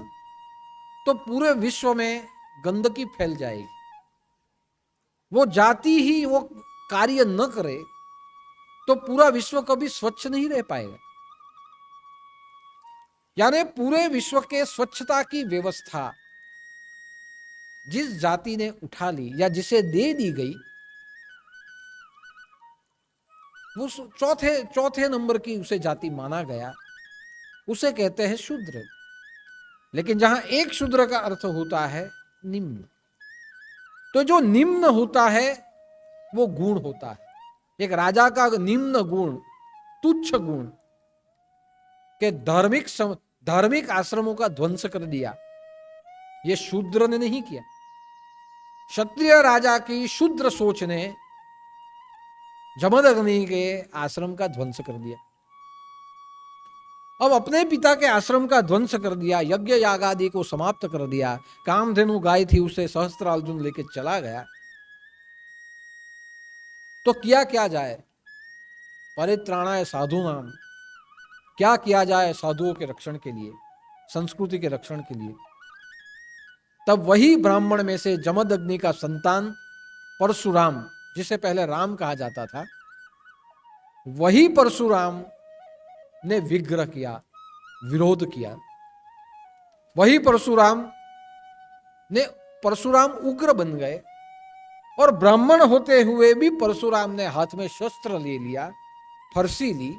तो पूरे विश्व में गंदगी फैल जाएगी, वो जाति ही वो कार्य न करे तो पूरा विश्व कभी स्वच्छ नहीं रह पाएगा। यानी पूरे विश्व के स्वच्छता की व्यवस्था जिस जाति ने उठा ली या जिसे दे दी गई, वो चौथे नंबर की उसे जाति माना गया, उसे कहते हैं शूद्र। लेकिन जहां एक शूद्र का अर्थ होता है निम्न, तो जो निम्न होता है वो गुण होता है। एक राजा का निम्न गुण, तुच्छ गुण के धार्मिक आश्रमों का ध्वंस कर दिया, ये शूद्र ने नहीं किया। क्षत्रिय राजा की शूद्र सोच ने जमदग्नि के आश्रम का ध्वंस कर दिया। अब अपने पिता के आश्रम का ध्वंस कर दिया, यज्ञ याग आदि को समाप्त कर दिया, कामधेनु गाय थी उसे सहस्त्रार्जुन लेके चला गया, तो क्या जाए? परित्राणाय साधूनाम, क्या किया जाए साधुओं के रक्षण के लिए, संस्कृति के रक्षण के लिए। तब वही ब्राह्मण में से जमदग्नि का संतान परशुराम, जिसे पहले राम कहा जाता था, वही परशुराम ने विग्रह किया, विरोध किया। वही परशुराम उग्र बन गए, और ब्राह्मण होते हुए भी परशुराम ने हाथ में शस्त्र ले लिया, फरसी ली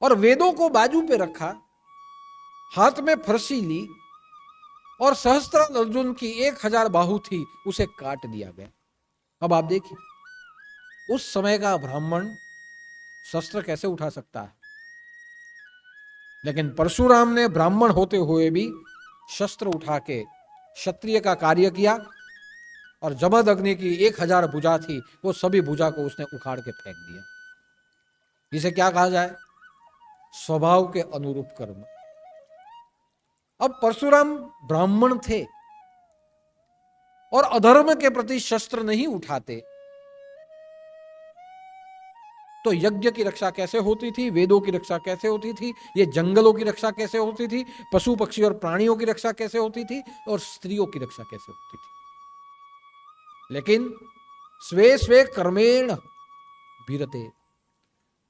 और वेदों को बाजू पे रखा, हाथ में फरसी ली और सहस्त्रार्जुन की 1000 बाहु थी, उसे काट दिया गया। अब आप देखिए उस समय का ब्राह्मण शस्त्र कैसे उठा सकता है, लेकिन परशुराम ने ब्राह्मण होते हुए भी शस्त्र उठा के क्षत्रिय का कार्य किया, और जमदग्नि की 1000 भुजा थी, वो सभी भुजा को उसने उखाड़ के फेंक दिया। इसे क्या कहा जाए? स्वभाव के अनुरूप कर्म। अब परशुराम ब्राह्मण थे और अधर्म के प्रति शस्त्र नहीं उठाते, तो यज्ञ की रक्षा कैसे होती थी, वेदों की रक्षा कैसे होती थी, ये जंगलों की रक्षा कैसे होती थी, पशु पक्षी और प्राणियों की रक्षा कैसे होती थी, और स्त्रियों की रक्षा कैसे होती थी। लेकिन स्वे स्वे कर्मेण भीरते,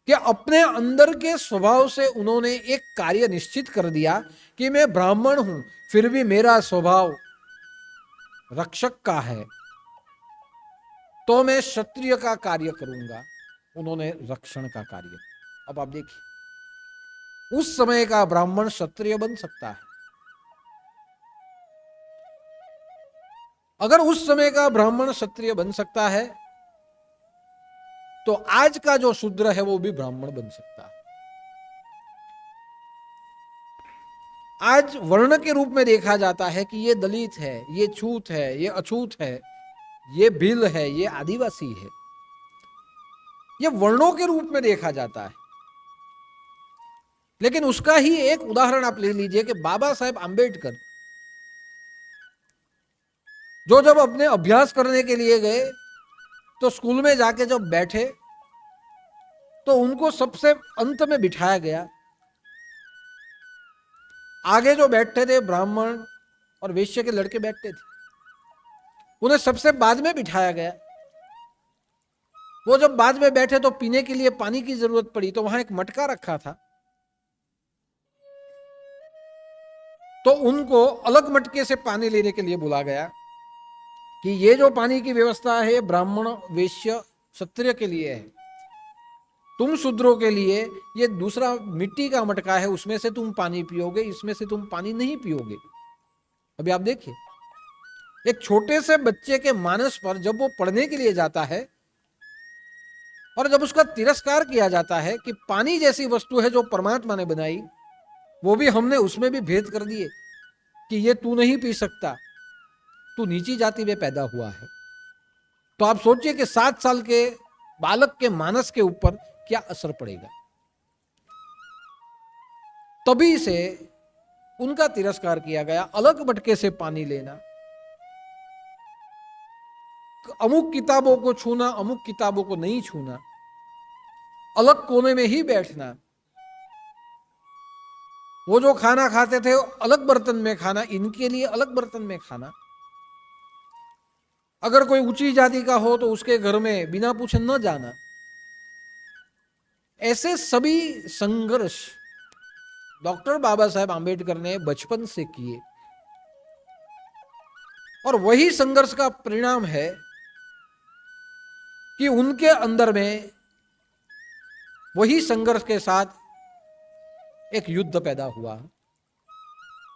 कि अपने अंदर के स्वभाव से उन्होंने एक कार्य निश्चित कर दिया कि मैं ब्राह्मण हूं, फिर भी मेरा स्वभाव रक्षक का है, तो मैं क्षत्रिय का कार्य करूंगा। उन्होंने रक्षण का कार्य। अब आप देखिए उस समय का ब्राह्मण क्षत्रिय बन सकता है। अगर उस समय का ब्राह्मण क्षत्रिय बन सकता है, तो आज का जो शूद्र है वो भी ब्राह्मण बन सकता है। आज वर्ण के रूप में देखा जाता है कि ये दलित है, ये छूत है, ये अछूत है, ये भिल है, ये आदिवासी है, ये वर्णों के रूप में देखा जाता है। लेकिन उसका ही एक उदाहरण आप ले लीजिए कि बाबा साहेब आंबेडकर, जो जब अपने अभ्यास करने के लिए गए तो स्कूल में जाके जब बैठे तो उनको सबसे अंत में बिठाया गया। आगे जो बैठते थे ब्राह्मण और वैश्य के लड़के बैठते थे, उन्हें सबसे बाद में बिठाया गया। वो जब बाद में बैठे तो पीने के लिए पानी की जरूरत पड़ी, तो वहां एक मटका रखा था, तो उनको अलग मटके से पानी लेने के लिए बुला गया कि ये जो पानी की व्यवस्था है ब्राह्मण वैश्य क्षत्रिय के लिए है, तुम शूद्रों के लिए ये दूसरा मिट्टी का मटका है, उसमें से तुम पानी पियोगे, इसमें से तुम पानी नहीं पियोगे। अभी आप देखिए, एक छोटे से बच्चे के मानस पर जब वो पढ़ने के लिए जाता है और जब उसका तिरस्कार किया जाता है कि पानी जैसी वस्तु है जो परमात्मा ने बनाई, वो भी हमने उसमें भी भेद कर दिए कि ये तू नहीं पी सकता, तू नीची जाति में पैदा हुआ है, तो आप सोचिए कि 7 साल के बालक के मानस के ऊपर क्या असर पड़ेगा। तभी से उनका तिरस्कार किया गया। अलग मटके से पानी लेना, अमुक किताबों को छूना, अमुक किताबों को नहीं छूना, अलग कोने में ही बैठना, वो जो खाना खाते थे अलग बर्तन में खाना, इनके लिए अलग बर्तन में खाना। अगर कोई ऊंची जाति का हो तो उसके घर में बिना पूछे न जाना। ऐसे सभी संघर्ष डॉक्टर बाबा साहेब आंबेडकर ने बचपन से किए, और वही संघर्ष का परिणाम है कि उनके अंदर में वही संघर्ष के साथ एक युद्ध पैदा हुआ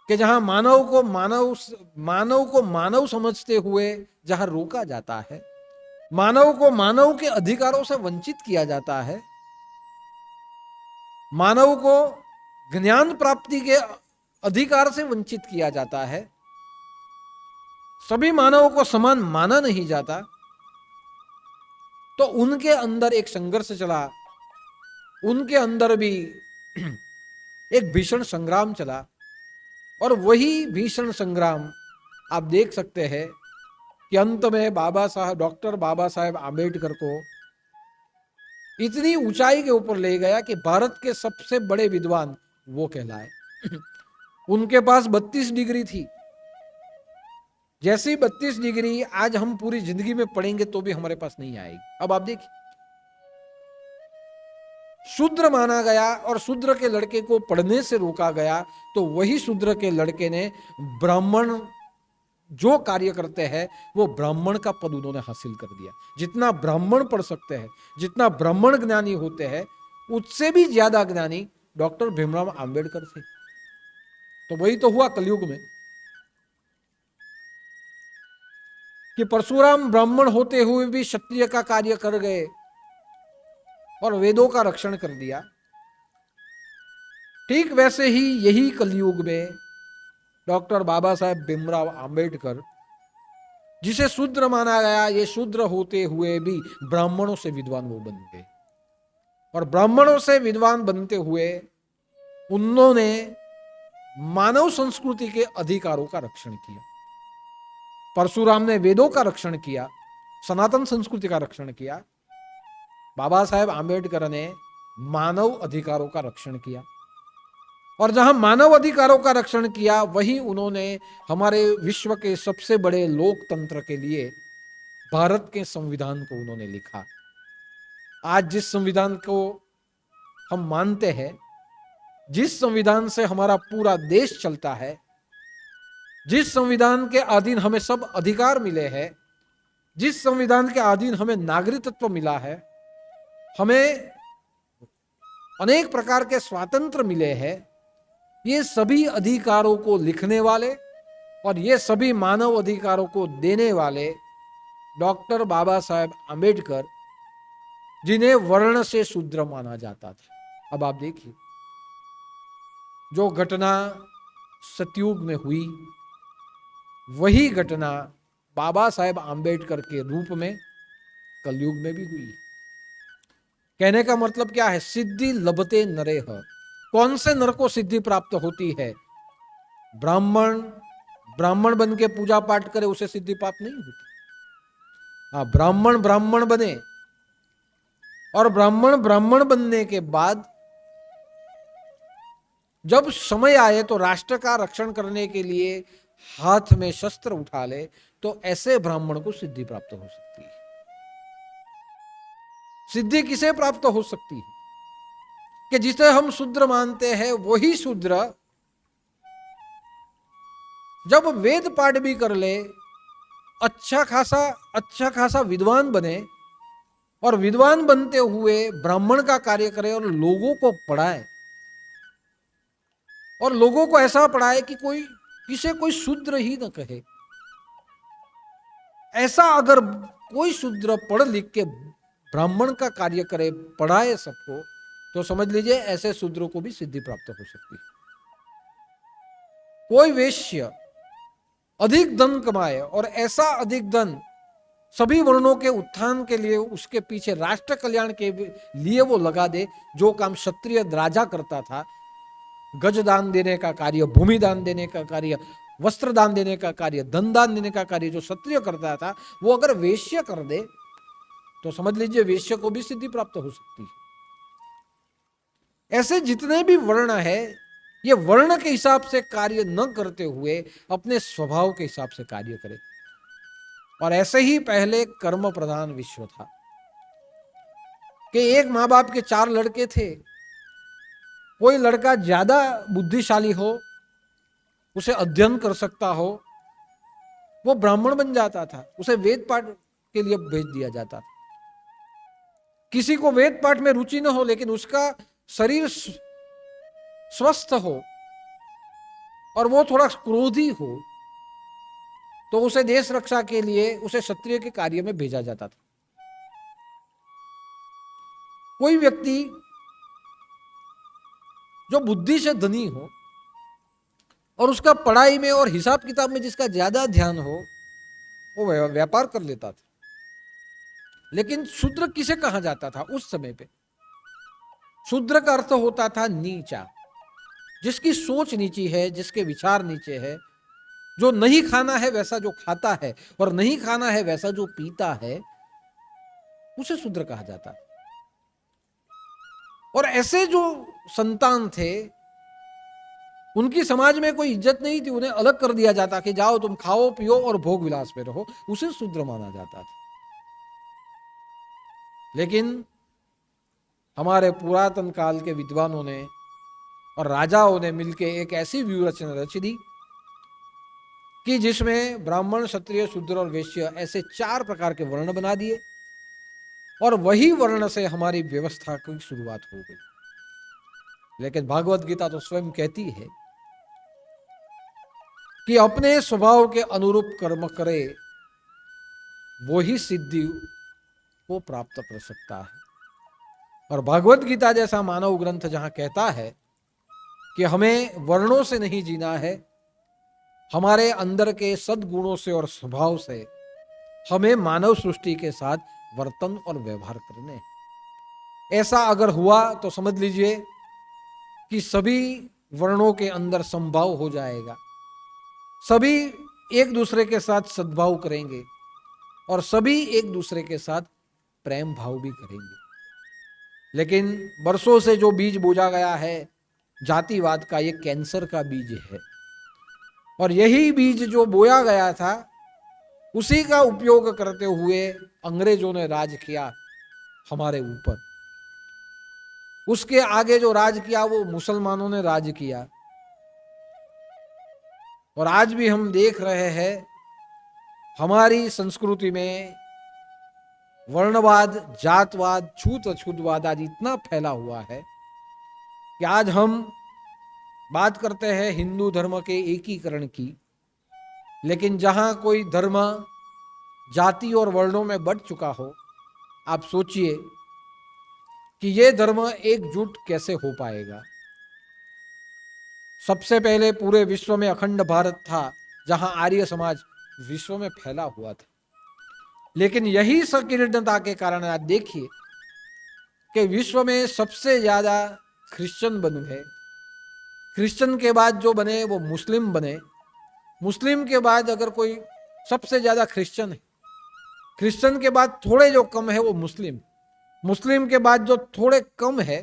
कि जहां मानव को मानव समझते हुए जहां रोका जाता है, मानव को मानव के अधिकारों से वंचित किया जाता है, मानव को ज्ञान प्राप्ति के अधिकार से वंचित किया जाता है, सभी मानवों को समान माना नहीं जाता, तो उनके अंदर एक संघर्ष चला, उनके अंदर भी एक भीषण संग्राम चला। और वही भीषण संग्राम आप देख सकते हैं कि अंत में डॉक्टर बाबा साहेब आंबेडकर को इतनी ऊंचाई के ऊपर ले गया कि भारत के सबसे बड़े विद्वान वो कहलाए। उनके पास 32 डिग्री थी, जैसी 32 डिग्री आज हम पूरी जिंदगी में पढ़ेंगे तो भी हमारे पास नहीं आएगी। अब आप देखिए, शूद्र माना गया और शूद्र के लड़के को पढ़ने से रोका गया, तो वही शूद्र के लड़के ने ब्राह्मण जो कार्य करते हैं वो ब्राह्मण का पद उन्होंने हासिल कर दिया। जितना ब्राह्मण पढ़ सकते हैं, जितना ब्राह्मण ज्ञानी होते हैं, उससे भी ज्यादा ज्ञानी डॉक्टर भीमराव आंबेडकर थे। तो वही तो हुआ कलयुग में कि परशुराम ब्राह्मण होते हुए भी क्षत्रिय का कार्य कर गए और वेदों का रक्षण कर दिया। ठीक वैसे ही यही कलयुग में डॉक्टर बाबा साहेब भीमराव आंबेडकर, जिसे शूद्र माना गया, ये शूद्र होते हुए भी ब्राह्मणों से विद्वान वो बन गए, और ब्राह्मणों से विद्वान बनते हुए उन्होंने मानव संस्कृति के अधिकारों का रक्षण किया। परशुराम ने वेदों का रक्षण किया, सनातन संस्कृति का रक्षण किया। बाबा साहेब आंबेडकर ने मानव अधिकारों का रक्षण किया, और जहां मानव अधिकारों का रक्षण किया वहीं उन्होंने हमारे विश्व के सबसे बड़े लोकतंत्र के लिए भारत के संविधान को उन्होंने लिखा। आज जिस संविधान को हम मानते हैं, जिस संविधान से हमारा पूरा देश चलता है, जिस संविधान के अधीन हमें सब अधिकार मिले हैं, जिस संविधान के अधीन हमें नागरिकत्व मिला है, हमें अनेक प्रकार के स्वातंत्र मिले हैं, ये सभी अधिकारों को लिखने वाले और ये सभी मानव अधिकारों को देने वाले डॉक्टर बाबा साहेब आंबेडकर, जिन्हें वर्ण से शूद्र माना जाता था। अब आप देखिए, जो घटना सतयुग में हुई वही घटना बाबा साहेब आंबेडकर के रूप में कलयुग में भी हुई। कहने का मतलब क्या है? सिद्धि लभते नरेह। कौन से नर को सिद्धि प्राप्त होती है? ब्राह्मण बन के पूजा पाठ करे उसे सिद्धि प्राप्त नहीं होती। हाँ, ब्राह्मण बने और ब्राह्मण बनने के बाद जब समय आए तो राष्ट्र का रक्षण करने के लिए हाथ में शस्त्र उठा ले, तो ऐसे ब्राह्मण को सिद्धि प्राप्त हो सकती है। सिद्धि किसे प्राप्त हो सकती है कि जिसे हम शूद्र मानते हैं वही शूद्र जब वेद पाठ भी कर ले, अच्छा खासा विद्वान बने और विद्वान बनते हुए ब्राह्मण का कार्य करे और लोगों को पढ़ाए, और लोगों को ऐसा पढ़ाए कि कोई शूद्र ही न कहे। ऐसा अगर कोई शूद्र पढ़ लिख के ब्राह्मण का कार्य करे, पढ़ाए सबको, तो समझ लीजिए ऐसे शूद्रों को भी सिद्धि प्राप्त हो सकती है। कोई वैश्य अधिक धन कमाए और ऐसा अधिक धन सभी वर्णों के उत्थान के लिए, उसके पीछे राष्ट्र कल्याण के लिए वो लगा दे, जो काम क्षत्रिय राजा करता था, गज दान देने का कार्य, भूमि दान देने का कार्य, वस्त्र दान देने का कार्य, धन दान देने का कार्य जो क्षत्रिय करता था, वो अगर वैश्य कर दे तो समझ लीजिए वैश्य को भी सिद्धि प्राप्त हो सकती है। ऐसे जितने भी वर्ण है, ये वर्ण के हिसाब से कार्य न करते हुए अपने स्वभाव के हिसाब से कार्य करे। और ऐसे ही पहले कर्म प्रधान विश्व था कि एक माँ बाप के 4 लड़के थे, कोई लड़का ज्यादा बुद्धिशाली हो, उसे अध्ययन कर सकता हो, वो ब्राह्मण बन जाता था, उसे वेद पाठ के लिए भेज दिया जाता था। किसी को वेद पाठ में रुचि न हो लेकिन उसका शरीर स्वस्थ हो और वो थोड़ा क्रोधी हो, तो उसे देश रक्षा के लिए उसे क्षत्रिय के कार्य में भेजा जाता था। कोई व्यक्ति जो बुद्धि से धनी हो और उसका पढ़ाई में और हिसाब किताब में जिसका ज्यादा ध्यान हो, वो व्यापार कर लेता था। लेकिन शूद्र किसे कहा जाता था उस समय पे? शूद्र का अर्थ होता था नीचा, जिसकी सोच नीची है, जिसके विचार नीचे है, जो नहीं खाना है वैसा जो खाता है और नहीं खाना है वैसा जो पीता है, उसे शूद्र कहा जाता। और ऐसे जो संतान थे उनकी समाज में कोई इज्जत नहीं थी, उन्हें अलग कर दिया जाता कि जाओ तुम खाओ पियो और भोग विलास में रहो, उसे शूद्र माना जाता था। लेकिन हमारे पुरातन काल के विद्वानों ने और राजाओं ने मिलकर एक ऐसी व्यूह रचना रच दी कि जिसमें ब्राह्मण, क्षत्रिय, शूद्र और वैश्य ऐसे 4 प्रकार के वर्ण बना दिए, और वही वर्ण से हमारी व्यवस्था की शुरुआत हो गई। लेकिन भागवत गीता तो स्वयं कहती है कि अपने स्वभाव के अनुरूप कर्म करे, वो ही सिद्धि को प्राप्त कर सकता है। और भागवत गीता जैसा मानव ग्रंथ जहां कहता है कि हमें वर्णों से नहीं जीना है, हमारे अंदर के सद्गुणों से और स्वभाव से हमें मानव सृष्टि के साथ वर्तन और व्यवहार करने हैं। ऐसा अगर हुआ तो समझ लीजिए कि सभी वर्णों के अंदर समभाव हो जाएगा, सभी एक दूसरे के साथ सद्भाव करेंगे और सभी एक दूसरे के साथ प्रेम भाव भी करेंगे। लेकिन वर्षों से जो बीज बोया गया है जातिवाद का, ये कैंसर का बीज है, और यही बीज जो बोया गया था उसी का उपयोग करते हुए अंग्रेजों ने राज किया हमारे ऊपर। उसके आगे जो राज किया वो मुसलमानों ने राज किया, और आज भी हम देख रहे हैं हमारी संस्कृति में वर्णवाद, जातवाद, छूत अछूतवाद आज इतना फैला हुआ है कि आज हम बात करते हैं हिंदू धर्म के एकीकरण की, लेकिन जहां कोई धर्म जाति और वर्णों में बढ़ चुका हो, आप सोचिए कि यह धर्म एकजुट कैसे हो पाएगा। सबसे पहले पूरे विश्व में अखंड भारत था जहां आर्य समाज विश्व में फैला हुआ था, लेकिन यही संकीर्णता के कारण आज देखिए कि विश्व में सबसे ज्यादा क्रिश्चियन बन गए, क्रिश्चियन के बाद जो बने वो मुस्लिम बने, मुस्लिम के बाद अगर कोई सबसे ज्यादा क्रिश्चियन है, क्रिश्चियन के बाद थोड़े जो कम है वो मुस्लिम, मुस्लिम के बाद जो थोड़े कम है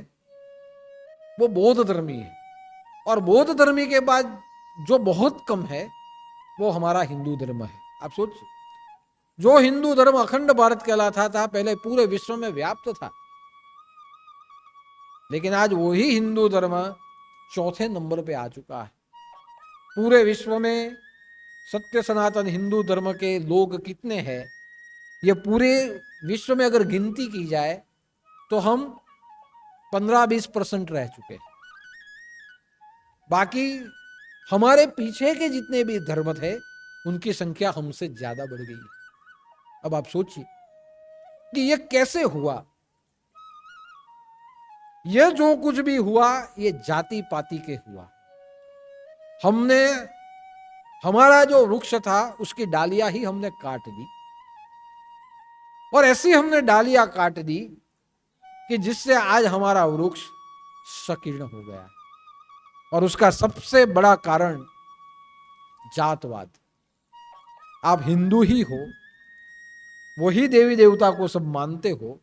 वो बौद्ध धर्मी है, और बौद्ध धर्मी के बाद जो बहुत कम है वो हमारा हिंदू धर्म है। आप सोचिए, जो हिंदू धर्म अखंड भारत कहलाता था, पहले पूरे विश्व में व्याप्त था, लेकिन आज वही हिंदू धर्म चौथे नंबर पे आ चुका है। पूरे विश्व में सत्य सनातन हिंदू धर्म के लोग कितने हैं, ये पूरे विश्व में अगर गिनती की जाए तो हम 15-20% रह चुके हैं। बाकी हमारे पीछे के जितने भी धर्म थे उनकी संख्या हमसे ज्यादा बढ़ गई। अब आप सोचिए कि ये कैसे हुआ। ये जो कुछ भी हुआ ये जाति पाति के हुआ। हमने हमारा जो वृक्ष था उसकी डालियां ही हमने काट दी, और ऐसी हमने डालियां काट दी कि जिससे आज हमारा वृक्ष संकीर्ण हो गया। और उसका सबसे बड़ा कारण जातवाद। आप हिंदू ही हो, वही देवी देवता को सब मानते हो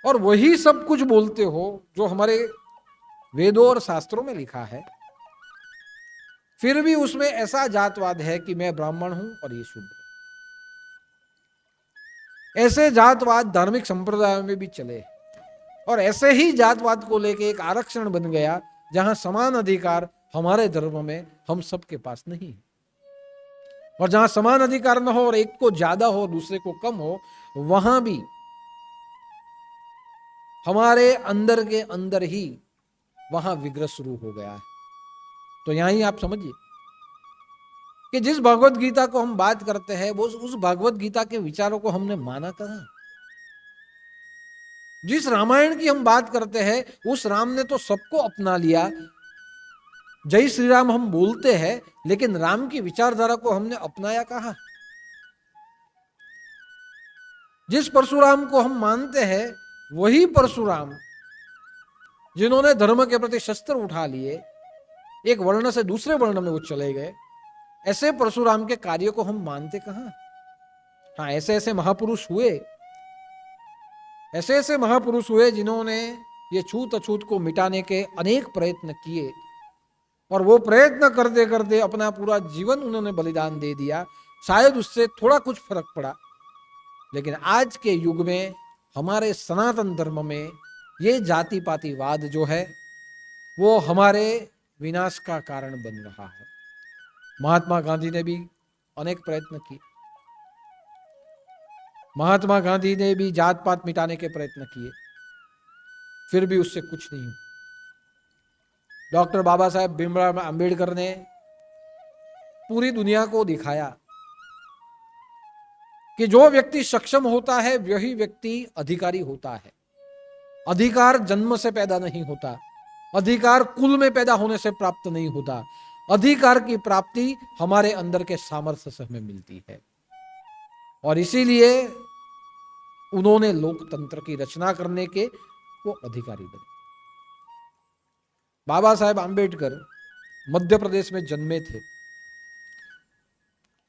और वही सब कुछ बोलते हो जो हमारे वेदों और शास्त्रों में लिखा है, फिर भी उसमें ऐसा जातवाद है कि मैं ब्राह्मण हूं और ये शूद्र। ऐसे जातवाद धार्मिक संप्रदायों में भी चले, और ऐसे ही जातवाद को लेके एक आरक्षण बन गया जहां समान अधिकार हमारे धर्म में हम सबके पास नहीं है। और जहां समान अधिकार न हो और एक को ज्यादा हो दूसरे को कम हो, वहां भी हमारे अंदर के अंदर ही वहां विग्रह शुरू हो गया है। तो यहां ही आप समझिए कि जिस भगवत गीता को हम बात करते हैं वो उस भगवत गीता के विचारों को हमने माना कहां। जिस रामायण की हम बात करते हैं उस राम ने तो सबको अपना लिया। जय श्री राम हम बोलते हैं, लेकिन राम की विचारधारा को हमने अपनाया कहां। जिस परशुराम को हम मानते हैं वही परशुराम जिन्होंने धर्म के प्रति शस्त्र उठा लिए, एक वर्ण से दूसरे वर्ण में वो चले गए, ऐसे परशुराम के कार्य को हम मानते कहां। हाँ, ऐसे ऐसे महापुरुष हुए जिन्होंने ये छूत अछूत को मिटाने के अनेक प्रयत्न किए, और वो प्रयत्न करते करते अपना पूरा जीवन उन्होंने बलिदान दे दिया। शायद उससे थोड़ा कुछ फर्क पड़ा, लेकिन आज के युग में हमारे सनातन धर्म में ये जाति पातिवाद जो है वो हमारे विनाश का कारण बन रहा है। महात्मा गांधी ने भी अनेक प्रयत्न किए, महात्मा गांधी ने भी जात पात मिटाने के प्रयत्न किए, फिर भी उससे कुछ नहीं हुआ। डॉक्टर बाबा साहेब भीमराव अंबेडकर ने पूरी दुनिया को दिखाया कि जो व्यक्ति सक्षम होता है वही व्यक्ति अधिकारी होता है। अधिकार जन्म से पैदा नहीं होता, अधिकार कुल में पैदा होने से प्राप्त नहीं होता। अधिकार की प्राप्ति हमारे अंदर के सामर्थ्य से हमें मिलती है, और इसीलिए उन्होंने लोकतंत्र की रचना करने के वो अधिकारी बने। बाबा साहेब आंबेडकर मध्य प्रदेश में जन्मे थे,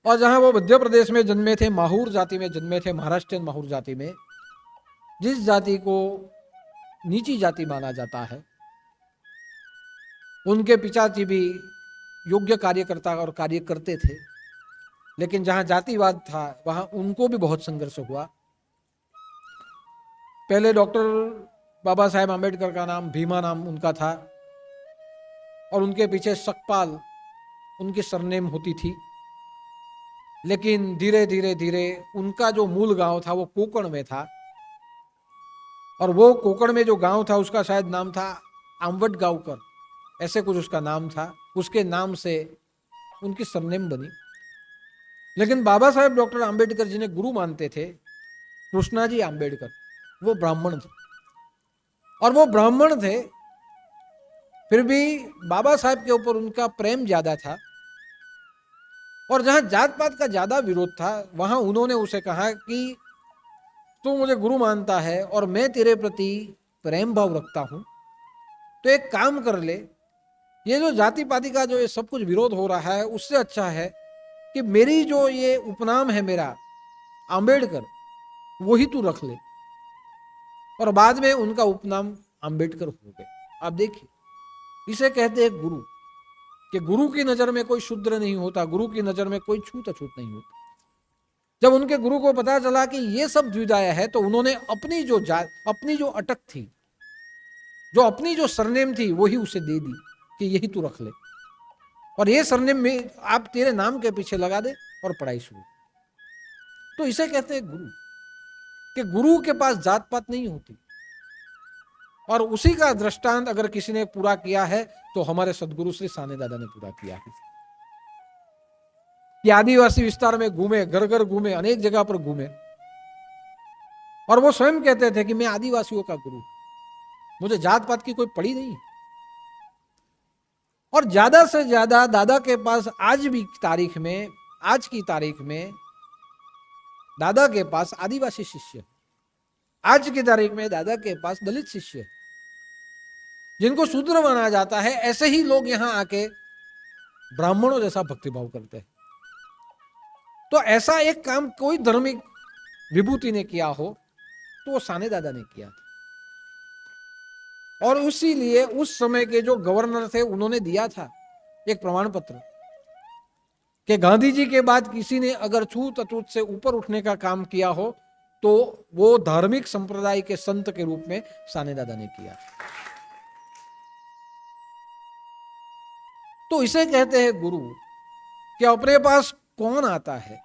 और जहां वो मध्य प्रदेश में जन्मे थे, माहूर जाति में जन्मे थे, महाराष्ट्रियन माहूर जाति में, जिस जाति को नीची जाति माना जाता है। उनके पिताजी भी योग्य कार्यकर्ता और कार्य करते थे, लेकिन जहां जातिवाद था वहां उनको भी बहुत संघर्ष हुआ। पहले डॉक्टर बाबा साहेब आंबेडकर का नाम भीमा नाम उनका था, और उनके पीछे सकपाल उनकी सरनेम होती थी। लेकिन धीरे धीरे धीरे उनका जो मूल गांव था वो कोकण में था, और वो कोकण में जो गांव था उसका शायद नाम था आम्बट गांवकर, ऐसे कुछ उसका नाम था। उसके नाम से उनकी सरनेम बनी। लेकिन बाबा साहेब डॉक्टर आंबेडकर जिन्हें गुरु मानते थे, कृष्णाजी आंबेडकर, वो ब्राह्मण थे, और वो ब्राह्मण थे फिर भी बाबा साहेब के ऊपर उनका प्रेम ज्यादा था। और जहां जात पात का ज्यादा विरोध था वहां उन्होंने उसे कहा कि तू मुझे गुरु मानता है और मैं तेरे प्रति प्रेम भाव रखता हूं, तो एक काम कर ले, ये जो जाति पाति का जो ये सब कुछ विरोध हो रहा है उससे अच्छा है कि मेरी जो ये उपनाम है मेरा आंबेडकर, वही तू रख ले। और बाद में उनका उपनाम आंबेडकर हो गया। आप देखिए, इसे कहते हैं गुरु, कि गुरु की नजर में कोई शूद्र नहीं होता, गुरु की नजर में कोई छूत अछूत नहीं होता। जब उनके गुरु को पता चला कि ये सब द्विजाय है, तो उन्होंने अपनी जो अटक थी, जो अपनी जो सरनेम थी, वही उसे दे दी कि यही तू रख ले, और ये सरनेम में आप तेरे नाम के पीछे लगा दे और पढ़ाई शुरू। तो इसे कहते हैं गुरु, कि गुरु के पास जात पात नहीं होती। और उसी का दृष्टांत अगर किसी ने पूरा किया है तो हमारे सदगुरु श्री साने दादा ने पूरा किया है। कि आदिवासी विस्तार में घूमे, घर घर घूमे, अनेक जगह पर घूमे, और वो स्वयं कहते थे कि मैं आदिवासियों का गुरु, मुझे जात पात की कोई पड़ी नहीं। और ज्यादा से ज्यादा दादा के पास आज की तारीख में दादा के पास आदिवासी शिष्य, आज की तारीख में दादा के पास दलित शिष्य, जिनको शूद्र माना जाता है, ऐसे ही लोग यहां आके ब्राह्मणों जैसा भक्तिभाव करते हैं। तो ऐसा एक काम कोई धार्मिक विभूति ने किया हो तो वो साने दादा ने किया था। और इसीलिए उस समय के जो गवर्नर थे, उन्होंने दिया था एक प्रमाण पत्र कि गांधी जी के बाद किसी ने अगर छूत अछूत से ऊपर उठने का काम किया हो तो वो धार्मिक संप्रदाय के संत के रूप में साने दादा ने किया। तो इसे कहते हैं गुरु, कि अपने पास कौन आता है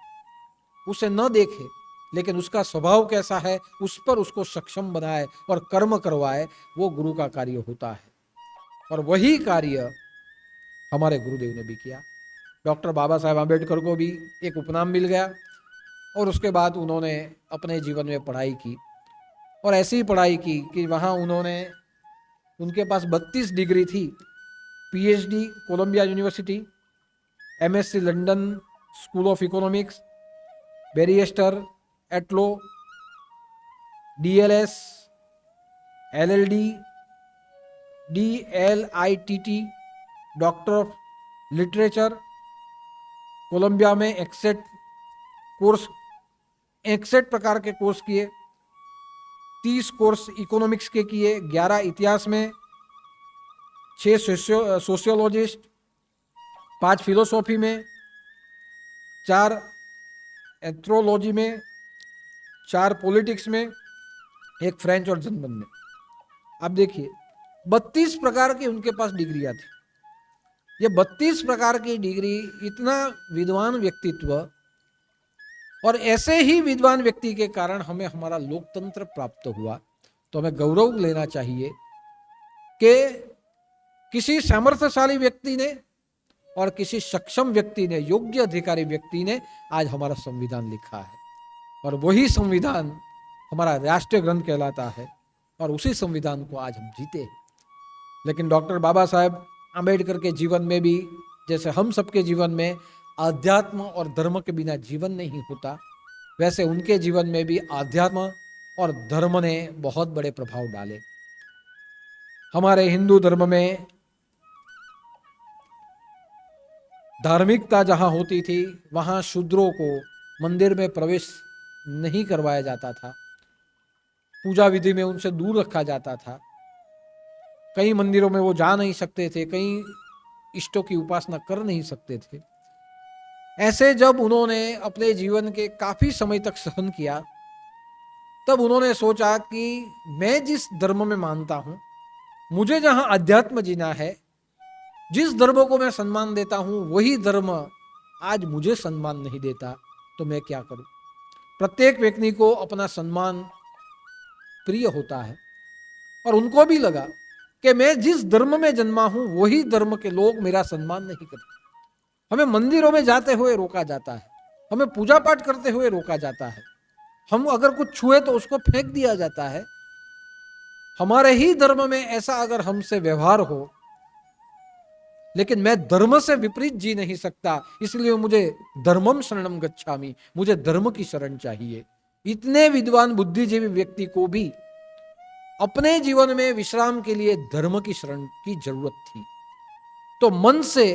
उसे न देखे, लेकिन उसका स्वभाव कैसा है उस पर उसको सक्षम बनाए और कर्म करवाए, वो गुरु का कार्य होता है। और वही कार्य हमारे गुरुदेव ने भी किया। डॉक्टर बाबा साहेब आम्बेडकर को भी एक उपनाम मिल गया, और उसके बाद उन्होंने अपने जीवन में पढ़ाई की, और ऐसी पढ़ाई की कि वहाँ उनके पास 32 डिग्री थी। PhD Columbia University, MSc London School of Economics, barrister at law, DLS, LLD, DLITT, doctor of literature, Columbia में 61 प्रकार के कोर्स किए, 30 कोर्स इकोनॉमिक्स के किए, 11 इतिहास में, 6 सोशियोलॉजिस्ट, 5 फिलोसॉफी में, 4 एंथ्रोलॉजी में, 4 पॉलिटिक्स में, 1 फ्रेंच और जर्मन में। आप देखिए 32 प्रकार की उनके पास डिग्रियां थी। ये 32 प्रकार की डिग्री, इतना विद्वान व्यक्तित्व, और ऐसे ही विद्वान व्यक्ति के कारण हमें हमारा लोकतंत्र प्राप्त हुआ। तो हमें गौरव लेना चाहिए कि किसी सामर्थ्यशाली व्यक्ति ने और किसी सक्षम व्यक्ति ने, योग्य अधिकारी व्यक्ति ने आज हमारा संविधान लिखा है, और वही संविधान हमारा राष्ट्रीय ग्रंथ कहलाता है, और उसी संविधान को आज हम जीते हैं। लेकिन डॉक्टर बाबा साहेब आम्बेडकर के जीवन में भी, जैसे हम सबके जीवन में आध्यात्म और धर्म के बिना जीवन नहीं होता, वैसे उनके जीवन में भी आध्यात्म और धर्म ने बहुत बड़े प्रभाव डाले। हमारे हिंदू धर्म में धार्मिकता जहां होती थी, वहां शूद्रों को मंदिर में प्रवेश नहीं करवाया जाता था, पूजा विधि में उनसे दूर रखा जाता था। कई मंदिरों में वो जा नहीं सकते थे, कई इष्टों की उपासना कर नहीं सकते थे। ऐसे जब उन्होंने अपने जीवन के काफी समय तक सहन किया, तब उन्होंने सोचा कि मैं जिस धर्म में मानता हूं, मुझे जहां अध्यात्म जीना है, जिस धर्म को मैं सम्मान देता हूं, वही धर्म आज मुझे सम्मान नहीं देता, तो मैं क्या करूं। प्रत्येक व्यक्ति को अपना सम्मान प्रिय होता है, और उनको भी लगा कि मैं जिस धर्म में जन्मा हूं, वही धर्म के लोग मेरा सम्मान नहीं करते। हमें मंदिरों में जाते हुए रोका जाता है, हमें पूजा पाठ करते हुए रोका जाता है, हम अगर कुछ छुए तो उसको फेंक दिया जाता है। हमारे ही धर्म में ऐसा अगर हमसे व्यवहार हो, लेकिन मैं धर्म से विपरीत जी नहीं सकता, इसलिए मुझे धर्मम शरणम गच्छामि, मुझे धर्म की शरण चाहिए। इतने विद्वान बुद्धिजीवी व्यक्ति को भी अपने जीवन में विश्राम के लिए धर्म की शरण की जरूरत थी। तो मन से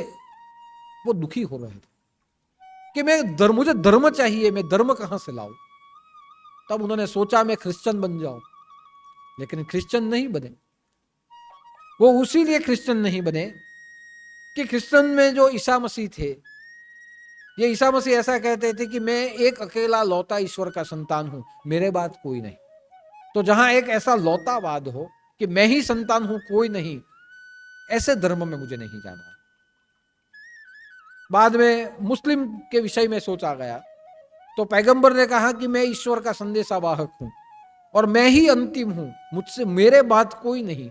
वो दुखी हो रहे थे कि मुझे धर्म चाहिए, मैं धर्म कहां से लाऊं। तब उन्होंने सोचा मैं क्रिश्चियन बन जाऊं, लेकिन क्रिश्चियन नहीं बने। वो उसी लिए क्रिश्चियन नहीं बने कि क्रिश्चियन में जो ईसा मसीह थे, ये ईसा मसीह ऐसा कहते थे कि मैं एक अकेला लौता ईश्वर का संतान हूं, मेरे बाद कोई नहीं। तो जहां एक ऐसा लौतावाद हो कि मैं ही संतान हूं, कोई नहीं, ऐसे धर्म में मुझे नहीं जाना। बाद में मुस्लिम के विषय में सोचा गया तो पैगंबर ने कहा कि मैं ईश्वर का संदेशावाहक हूं और मैं ही अंतिम हूं, मुझसे मेरे बाद कोई नहीं।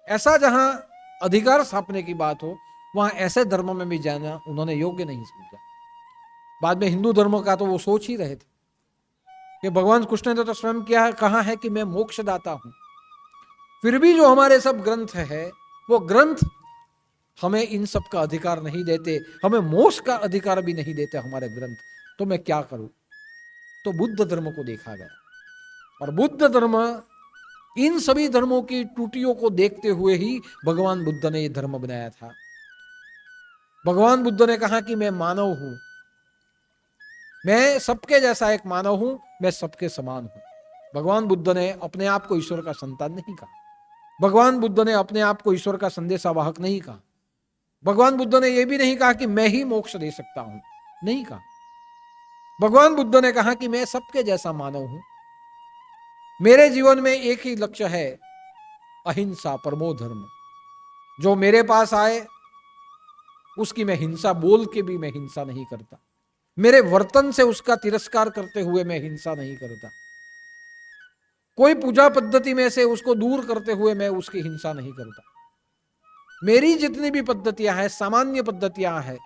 ऐसा जहां अधिकार स्थापने की बात हो, वहां ऐसे धर्म में भी जाना उन्होंने योग्य नहीं समझा। बाद में हिंदू धर्म का तो वो सोच ही रहे थे कि भगवान कृष्ण ने तो स्वयं क्या कहा है कि मैं मोक्षदाता हूं। फिर भी जो हमारे सब ग्रंथ है, वो ग्रंथ हमें इन सब का अधिकार नहीं देते, हमें मोक्ष का अधिकार भी नहीं देते हमारे ग्रंथ। तो मैं क्या करूं? तो बुद्ध धर्म को देखा गया और बुद्ध धर्म इन सभी धर्मों की त्रुटियों को देखते हुए ही भगवान बुद्ध ने यह धर्म बनाया था। भगवान बुद्ध ने कहा कि मैं मानव हूं, मैं सबके जैसा एक मानव हूं, मैं सबके समान हूं। भगवान बुद्ध ने अपने आप को ईश्वर का संतान नहीं कहा। भगवान बुद्ध ने अपने आप को ईश्वर का संदेशावाहक नहीं कहा। भगवान बुद्ध ने यह भी नहीं कहा कि मैं ही मोक्ष दे सकता हूं, नहीं कहा। भगवान बुद्ध ने कहा कि मैं सबके जैसा मानव हूं, मेरे जीवन में एक ही लक्ष्य है, अहिंसा परमो धर्म। जो मेरे पास आए उसकी मैं हिंसा, बोल के भी मैं हिंसा नहीं करता, मेरे वर्तन से उसका तिरस्कार करते हुए मैं हिंसा नहीं करता, कोई पूजा पद्धति में से उसको दूर करते हुए मैं उसकी हिंसा नहीं करता। मेरी जितनी भी पद्धतियां हैं, सामान्य पद्धतियां हैं,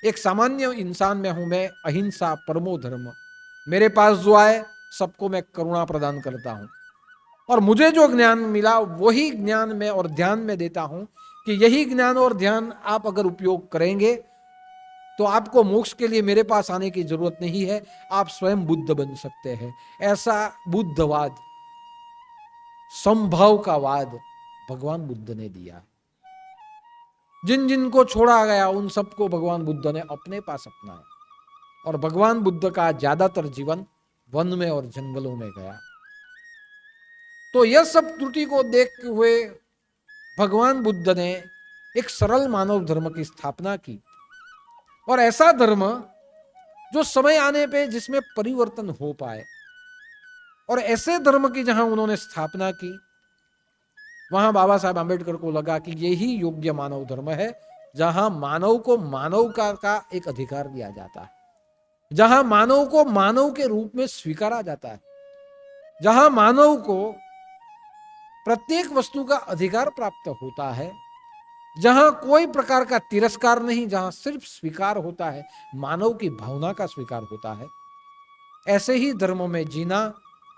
एक सामान्य इंसान में हूं मैं, अहिंसा परमो धर्म। मेरे पास जो आए सबको मैं करुणा प्रदान करता हूं और मुझे जो ज्ञान मिला वही ज्ञान में और ध्यान में देता हूं कि यही ज्ञान और ध्यान आप अगर उपयोग करेंगे तो आपको मोक्ष के लिए मेरे पास आने की जरूरत नहीं है, आप स्वयं बुद्ध बन सकते हैं। ऐसा बुद्धवाद, संभव का वाद भगवान बुद्ध ने दिया। जिन जिन को छोड़ा गया उन सबको भगवान बुद्ध ने अपने पास अपनाया और भगवान बुद्ध का ज्यादातर जीवन वन में और जंगलों में गया। तो यह सब त्रुटि को देखते हुए भगवान बुद्ध ने एक सरल मानव धर्म की स्थापना की और ऐसा धर्म जो समय आने पे जिसमें परिवर्तन हो पाए। और ऐसे धर्म की जहां उन्होंने स्थापना की, वहां बाबा साहब आंबेडकर को लगा कि यही योग्य मानव धर्म है, जहां मानव को मानव का एक अधिकार दिया जाता है, जहां मानव को मानव के रूप में स्वीकारा जाता है, जहां मानव को प्रत्येक वस्तु का अधिकार प्राप्त होता है, जहां कोई प्रकार का तिरस्कार नहीं, जहां सिर्फ स्वीकार होता है, मानव की भावना का स्वीकार होता है। ऐसे ही धर्मों में जीना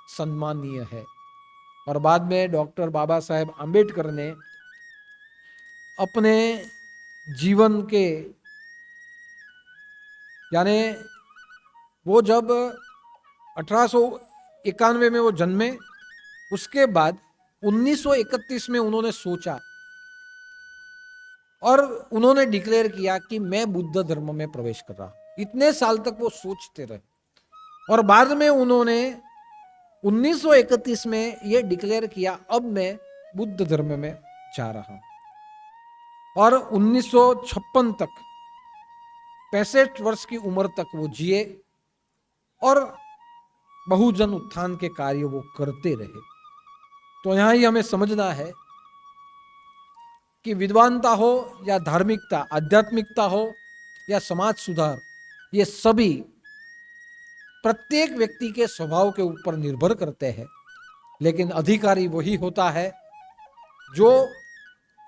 सम्माननीय है। और बाद में डॉक्टर बाबा साहेब आंबेडकर ने अपने जीवन के, यानी वो जब 1891 में वो जन्मे, उसके बाद 1931 में उन्होंने सोचा और उन्होंने डिक्लेयर किया कि मैं बुद्ध धर्म में प्रवेश कर रहा। इतने साल तक वो सोचते रहे और बाद में उन्होंने 1931 में ये डिक्लेयर किया, अब मैं बुद्ध धर्म में जा रहा हूं। और 1956 तक, 65 वर्ष की उम्र तक वो जिए और बहुजन उत्थान के कार्य वो करते रहे। तो यहां ही हमें समझना है कि विद्वानता हो या धार्मिकता, आध्यात्मिकता हो या समाज सुधार, ये सभी प्रत्येक व्यक्ति के स्वभाव के ऊपर निर्भर करते हैं। लेकिन अधिकारी वही होता है जो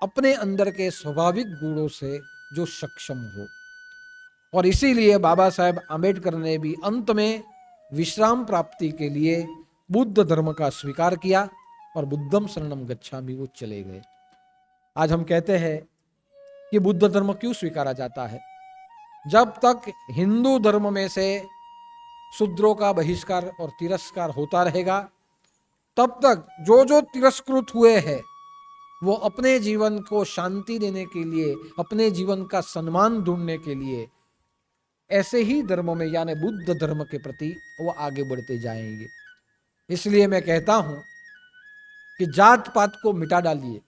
अपने अंदर के स्वाभाविक गुणों से जो सक्षम हो। और इसीलिए बाबा साहेब आंबेडकर ने भी अंत में विश्राम प्राप्ति के लिए बुद्ध धर्म का स्वीकार किया और बुद्धम शरणम गच्छामि वो चले गए। आज हम कहते हैं कि बुद्ध धर्म क्यों स्वीकारा जाता है? जब तक हिंदू धर्म में से शूद्रों का बहिष्कार और तिरस्कार होता रहेगा, तब तक जो जो तिरस्कृत हुए हैं वो अपने जीवन को शांति देने के लिए, अपने जीवन का सम्मान ढूंढने के लिए ऐसे ही धर्मों में, यानी बुद्ध धर्म के प्रति वो आगे बढ़ते जाएंगे। इसलिए मैं कहता हूं कि जात पात को मिटा डालिए।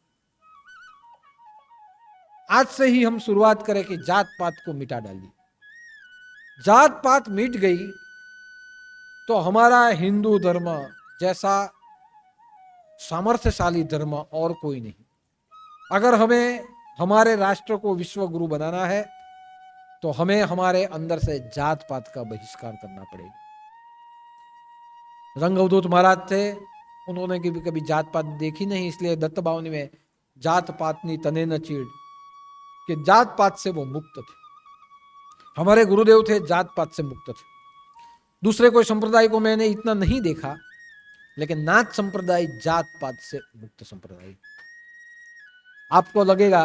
आज से ही हम शुरुआत करें कि जात पात को मिटा डालिए। जात पात मिट गई तो हमारा हिंदू धर्म जैसा सामर्थ्यशाली धर्म और कोई नहीं। अगर हमें हमारे राष्ट्र को विश्व गुरु बनाना है तो हमें हमारे अंदर से जात पात का बहिष्कार करना पड़ेगा। रंग अवधूत महाराज थे, उन्होंने कभी जात पात देखी नहीं, इसलिए दत्त बावनी में जात पातनी तने न चीड़, कि जात पात से वो मुक्त थे। हमारे गुरुदेव थे जात पात से मुक्त थे। दूसरे कोई संप्रदाय को मैंने इतना नहीं देखा, लेकिन नाथ संप्रदाय जात पात से मुक्त संप्रदाय। आपको लगेगा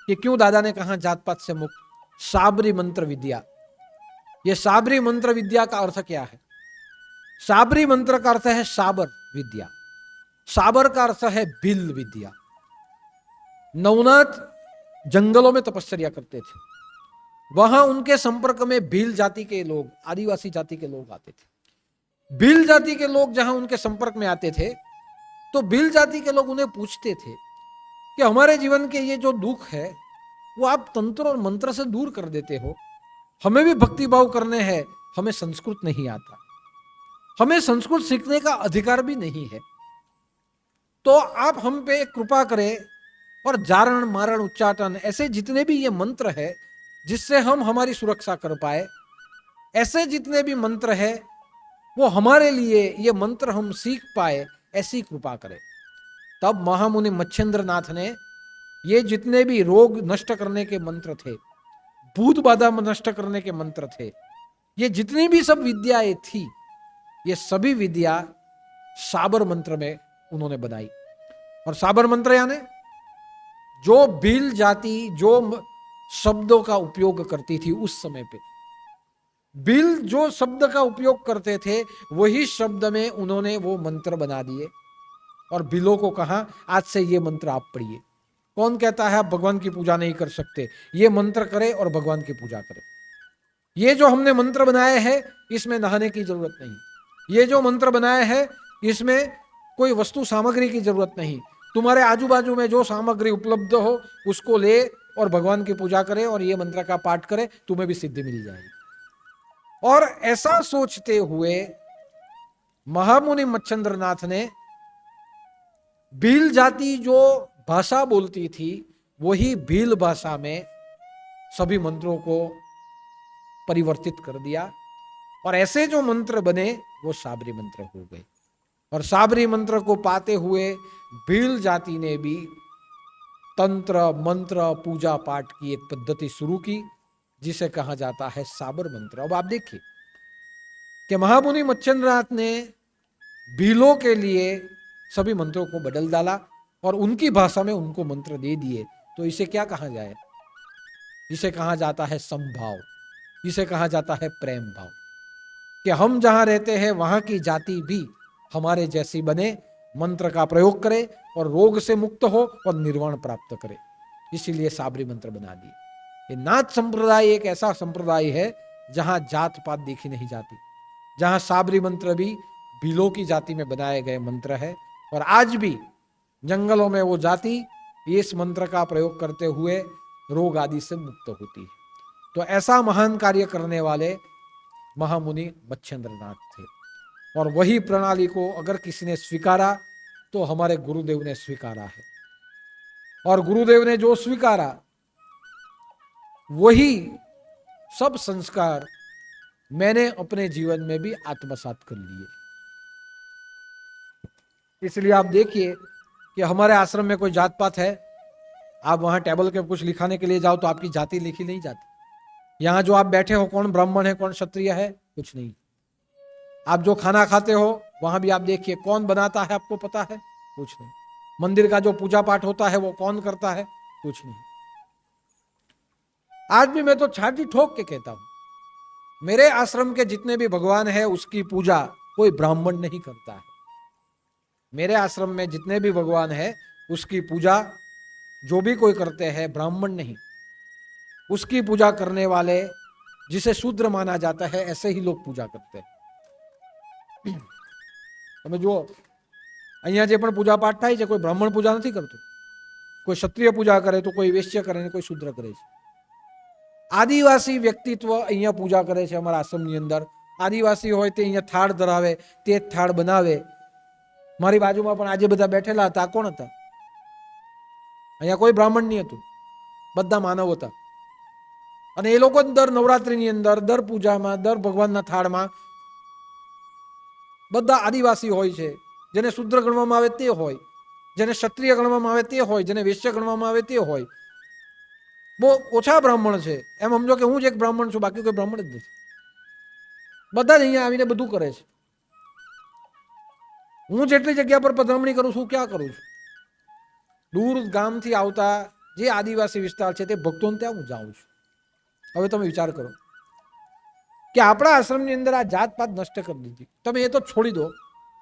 कि क्यों दादा ने कहा जात पात से मुक्त? साबरी मंत्र विद्या। यह साबरी मंत्र विद्या का अर्थ क्या है? साबरी मंत्र का अर्थ है साबर विद्या, साबर का अर्थ है भील विद्या। नवनाथ जंगलों में तपस्या करते थे, वहां उनके संपर्क में भील जाति के लोग, आदिवासी जाति के लोग आते थे। भील जाति के लोग जहां उनके संपर्क में आते थे तो भील जाति के लोग उन्हें पूछते थे कि हमारे जीवन के ये जो दुख है वो आप तंत्र और मंत्र से दूर कर देते हो, हमें भी भक्ति भाव करने हैं, हमें संस्कृत नहीं आता, हमें संस्कृत सीखने का अधिकार भी नहीं है, तो आप हम पे कृपा करें और जारण मारण उच्चाटन ऐसे जितने भी ये मंत्र है जिससे हम हमारी सुरक्षा कर पाए, ऐसे जितने भी मंत्र है वो हमारे लिए ये मंत्र हम सीख पाए, ऐसी कृपा करें। तब महामुनि मच्छेंद्र नाथ ने ये जितने भी रोग नष्ट करने के मंत्र थे, भूत बाधा नष्ट करने के मंत्र थे, ये जितनी भी सब विद्याएं थी, ये सभी विद्या साबर मंत्र में उन्होंने बनाई। और साबर मंत्र यानी जो भील जाति जो शब्दों का उपयोग करती थी उस समय पे, भील जो शब्द का उपयोग करते थे वही शब्द में उन्होंने वो मंत्र बना दिए और भीलों को कहा आज से ये मंत्र आप पढ़िए। कौन कहता है आप भगवान की पूजा नहीं कर सकते? ये मंत्र करे और भगवान की पूजा करे। ये जो हमने मंत्र बनाए हैं इसमें नहाने की जरूरत नहीं, ये जो मंत्र बनाए हैं इसमें कोई वस्तु सामग्री की जरूरत नहीं। तुम्हारे आजू बाजू में जो सामग्री उपलब्ध हो उसको ले और भगवान की पूजा करे और ये मंत्र का पाठ करे, तुम्हें भी सिद्धि मिल जाएगी। और ऐसा सोचते हुए महामुनि मच्छेंद्र नाथ ने भील जाति जो भाषा बोलती थी वही भील भाषा में सभी मंत्रों को परिवर्तित कर दिया और ऐसे जो मंत्र बने वो साबरी मंत्र हो गए। और साबरी मंत्र को पाते हुए भील जाति ने भी तंत्र मंत्र पूजा पाठ की एक पद्धति शुरू की जिसे कहा जाता है साबर मंत्र। अब आप देखिए कि महामुनि मच्छेंद्रनाथ ने भीलों के लिए सभी मंत्रों को बदल डाला और उनकी भाषा में उनको मंत्र दे दिए। तो इसे क्या कहा जाए? इसे कहा जाता है समभाव, इसे कहा जाता है प्रेम भाव, कि हम जहां रहते हैं वहां की जाति भी हमारे जैसी बने, मंत्र का प्रयोग करे और रोग से मुक्त हो और निर्वाण प्राप्त करे। इसीलिए साबरी मंत्र बना दिए। ये नाथ संप्रदाय एक ऐसा संप्रदाय है जहां जात पात देखी नहीं जाती, जहां साबरी मंत्र भी भीलों की जाति में बनाए गए मंत्र है और आज भी जंगलों में वो जाति इस मंत्र का प्रयोग करते हुए रोग आदि से मुक्त होती है। तो ऐसा महान कार्य करने वाले महामुनि मच्छेंद्रनाथ थे और वही प्रणाली को अगर किसी ने स्वीकारा तो हमारे गुरुदेव ने स्वीकारा है और गुरुदेव ने जो स्वीकारा वही सब संस्कार मैंने अपने जीवन में भी आत्मसात कर लिए। इसलिए आप देखिए कि हमारे आश्रम में कोई जात पात है, आप वहां टेबल के कुछ लिखाने के लिए जाओ तो आपकी जाति लिखी नहीं जाती। यहां जो आप बैठे हो कौन ब्राह्मण है कौन क्षत्रिय है कुछ नहीं। आप जो खाना खाते हो वहां भी आप देखिए कौन बनाता है आपको पता है कुछ नहीं। मंदिर का जो पूजा पाठ होता है वो कौन करता है कुछ नहीं। आज भी मैं तो छाती ठोक के कहता हूं मेरे आश्रम के जितने भी भगवान है उसकी पूजा कोई ब्राह्मण नहीं करता है। मेरे आश्रम में जितने भी भगवान है उसकी पूजा जो भी कोई करते हैं ब्राह्मण नहीं, उसकी पूजा करने वाले जिसे शूद्र माना जाता है ऐसे ही लोग पूजा करते हैं। તમે જુઓ અહીંયા જે પણ પૂજા પાઠ થાય છે કોઈ બ્રાહ્મણ પૂજા નથી કરતું, કોઈ ક્ષત્રિય પૂજા કરે તો કોઈ વૈશ્ય કરે ને કોઈ શૂદ્ર કરે છે। આદિવાસી વ્યક્તિત્વ અહીંયા પૂજા કરે છે અમારા આશ્રમની અંદર. આદિવાસી હોય તે અહીંયા થાળ ધરાવે, તે જ થાળ બનાવે. મારી બાજુમાં પણ આજે બધા બેઠેલા હતા. કોણ હતા? અહીંયા કોઈ બ્રાહ્મણ નહીં હતું, બધા માનવ હતા. અને એ લોકો દર નવરાત્રિની અંદર, દર પૂજામાં, દર ભગવાનના થાળમાં બધા આદિવાસી હોય છે. જેને શુદ્ર ગણવામાં આવે તે હોય, જેને ક્ષત્રિય ગણવામાં આવે તે હોય, જેને વૈશ્ય ગણવામાં આવે તે હોય. બહુ ઓછા બ્રાહ્મણ છે. એમ સમજો કે હું જ એક બ્રાહ્મણ છું, બાકી કોઈ બ્રાહ્મણ જ નથી. બધા જ અહીંયા આવીને બધું કરે છે. હું જેટલી જગ્યા પર પધરામણી કરું છું, ક્યાં કરું છું? દૂર ગામથી આવતા જે આદિવાસી વિસ્તાર છે તે ભક્તોને ત્યાં હું જાઉં છું. હવે તમે વિચાર કરો કે આપણા આશ્રમની અંદર આ જાતપાત નષ્ટ કરી દીધી. તમે એ તો છોડી દો,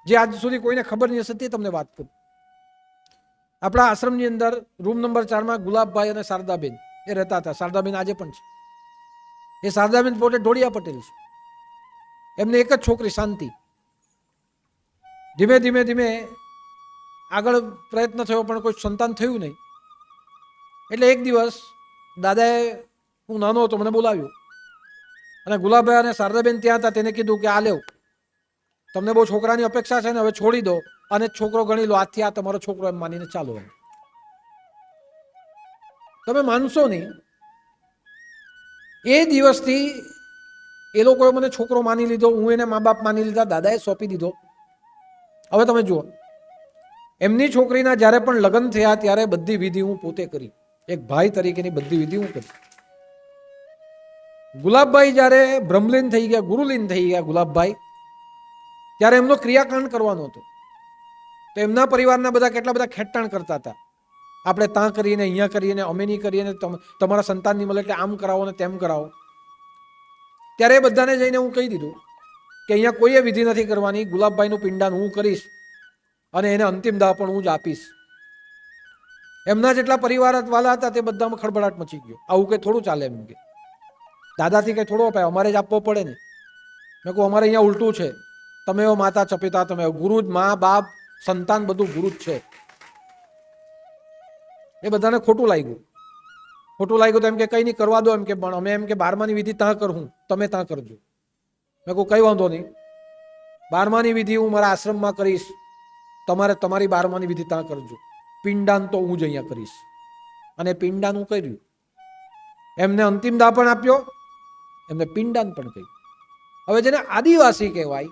જે આજ સુધી કોઈને ખબર નહીં હશે તે તમને વાત કરું. આપણા આશ્રમની અંદર રૂમ નંબર 4 ગુલાબભાઈ અને શારદાબેન એ રહેતા હતા. શારદાબેન આજે પણ છે. એ શારદાબેન પોતે ઢોળિયા પટેલ છે. એમને એક જ છોકરી શાંતિ. ધીમે ધીમે ધીમે આગળ પ્રયત્ન થયો પણ કોઈ સંતાન થયું નહીં. એટલે એક દિવસ દાદાએ, હું નાનો હતો, મને બોલાવ્યો અને ગુલાબભાઈ અને શારદાબેન ત્યાં હતા. તેને કીધું કે આ લેવ, તમને બહુ છોકરાની અપેક્ષા છે ને, હવે છોડી દો અને છોકરો ગણી લો, આજથી આ તમારો છોકરો એમ માનીને ચાલો. એમ તમે માનશો નહીં, એ દિવસથી એ લોકોએ મને છોકરો માની લીધો, હું એને મા બાપ માની લીધા, દાદાએ સોંપી દીધો. હવે તમે જુઓ, એમની છોકરીના જ્યારે પણ લગ્ન થયા ત્યારે બધી વિધિ હું પોતે કરી. એક ભાઈ તરીકેની બધી વિધિ હું કરી. ગુલાબભાઈ જ્યારે બ્રહ્મલીન થઈ ગયા, ગુરુલીન થઈ ગયા ગુલાબભાઈ, ત્યારે એમનો ક્રિયાકાંડ કરવાનો હતો. તો એમના પરિવારના બધા કેટલા બધા ખેંટાણ કરતા હતા. આપણે ત્યાં કરીને, અહીંયા કરીને, અમે નહીં કરીએ, તમારા સંતાન નહીં મળે એટલે આમ કરાવો ને તેમ કરાવો. ત્યારે એ બધાને જઈને હું કહી દીધું કે અહીંયા કોઈએ વિધિ નથી કરવાની. ગુલાબભાઈનું પિંડાન હું કરીશ અને એને અંતિમ દાહ પણ હું જ આપીશ. એમના જેટલા પરિવાર વાળા હતા તે બધામાં ખળભળાટ મચી ગયો. આવું કંઈ થોડું ચાલે એમ કે દાદાથી કંઈ થોડો અપાય, અમારે જ આપવો પડે ને. મેં કહું અમારે અહીંયા ઉલટું છે. તમે માતા ચપિતા, તમે ગુરુ જ, મા બાપ સંતાન બધું ગુરુ જ છે. એ બધાને ખોટું લાગ્યું. ખોટું લાગ્યું તો એમ કે કંઈ નહીં, કરવા દો. એમ કે પણ અમે એમ કે 12માની વિધિ ત્યાં કરું, તમે ત્યાં કરજો. મેં કહું કંઈ વાંધો નહીં, 12માની વિધિ હું મારા આશ્રમમાં કરીશ, તમારે તમારી 12માની વિધિ ત્યાં કરજો. પિંડાન તો હું જ અહીંયા કરીશ. અને પિંડાન હું કર્યું. એમને અંતિમ દાહ પણ આપ્યો, એમને પિંડાન પણ કહ્યું. હવે જેને આદિવાસી કહેવાય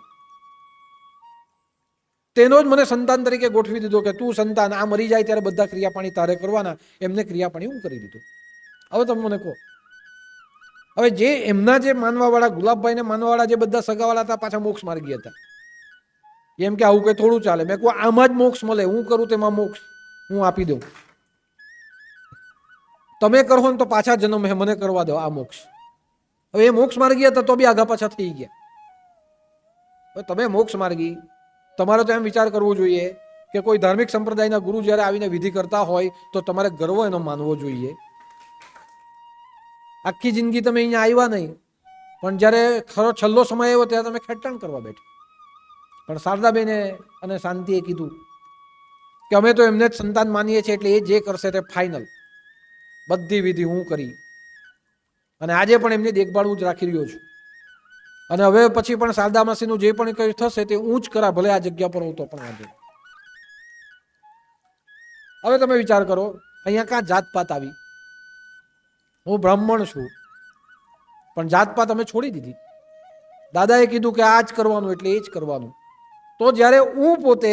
તેનો જ મને સંતાન તરીકે ગોઠવી દીધો કે તું સંતાન, આ મરી જાય ત્યારે બધા ક્રિયાપાણી તારે કરવાના. એમને ક્રિયાપાણી હું કરી દીધું. હવે તમે મને કહો, હવે જે એમના જે માનવાવાળા, ગુલાબભાઈને માનવાવાળા જે બધા સગાવાળા હતા, પાછા મોક્ષ માર્ગી હતા. એમ કે આવું કંઈ થોડું ચાલે. મેં કહું આમાં જ મોક્ષ મળે, હું કરું તેમાં મોક્ષ હું આપી દઉં. તમે કરો ને તો પાછા જન્મ હે, મને કરવા દો આ મોક્ષ. હવે એ મોક્ષ માર્ગી હતા તો બી આગા પાછા થઈ ગયા. હવે તમે મોક્ષ માર્ગી, તમારે તો એમ વિચાર કરવો જોઈએ કે કોઈ ધાર્મિક સંપ્રદાયના ગુરુ જ્યારે આવીને વિધિ કરતા હોય તો તમારે ગર્વ એનો માનવો જોઈએ. આખી જિંદગી તમે અહીંયા આવ્યા નહીં, પણ જ્યારે ખરો છેલ્લો સમય આવ્યો ત્યારે તમે ખેંચાણ કરવા બેઠા. પણ શારદાબેને અને શાંતિએ કીધું કે અમે તો એમને જ સંતાન માનીએ છીએ, એટલે એ જે કરશે તે ફાઇનલ. બધી વિધિ હું કરી અને આજે પણ એમની દેખભાળ હું જ રાખી રહ્યો છું. અને હવે પછી પણ શારદા માસીનું જે પણ કંઈ થશે તે હું જ કરા, ભલે આ જગ્યા પર હું તો પણ વાંધો. હવે તમે વિચાર કરો, અહીંયા ક્યાં જાતપાત આવી? હું બ્રાહ્મણ છું પણ જાતપાત અમે છોડી દીધી. દાદાએ કીધું કે આ જ કરવાનું એટલે એ જ કરવાનું. તો જ્યારે હું પોતે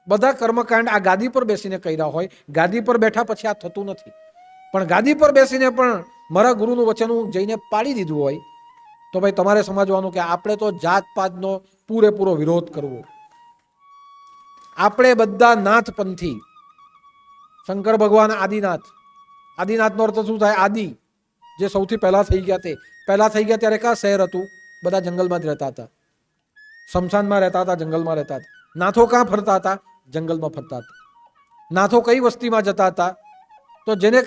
બધા કર્મકાંડ આ ગાદી પર બેસીને કર્યા હોય, ગાદી પર બેઠા પછી આ થતું નથી, પણ ગાદી પર બેસીને પણ મારા ગુરુનું વચન હું જઈને પાડી દીધું હોય, તો ભાઈ તમારે સમજવાનું કે આપણે તો જાતપાતનો પૂરેપૂરો વિરોધ કરવો. આપણે બધા નાથપંથી. શંકર ભગવાન આદિનાથ. આદિનાથનો અર્થ શું થાય? આદિ, જે સૌથી પહેલા થઈ ગયા. તે પહેલા થઈ ગયા ત્યારે કયા શહેર હતું? બધા જંગલમાં જ રહેતા હતા, શમશાનમાં રહેતા હતા, જંગલમાં રહેતા હતા. નાથો ક્યાં ફરતા હતા? જંગલમાં ફરતા હતા. નાથો કઈ વસ્તીમાં જતા હતા? તો જેને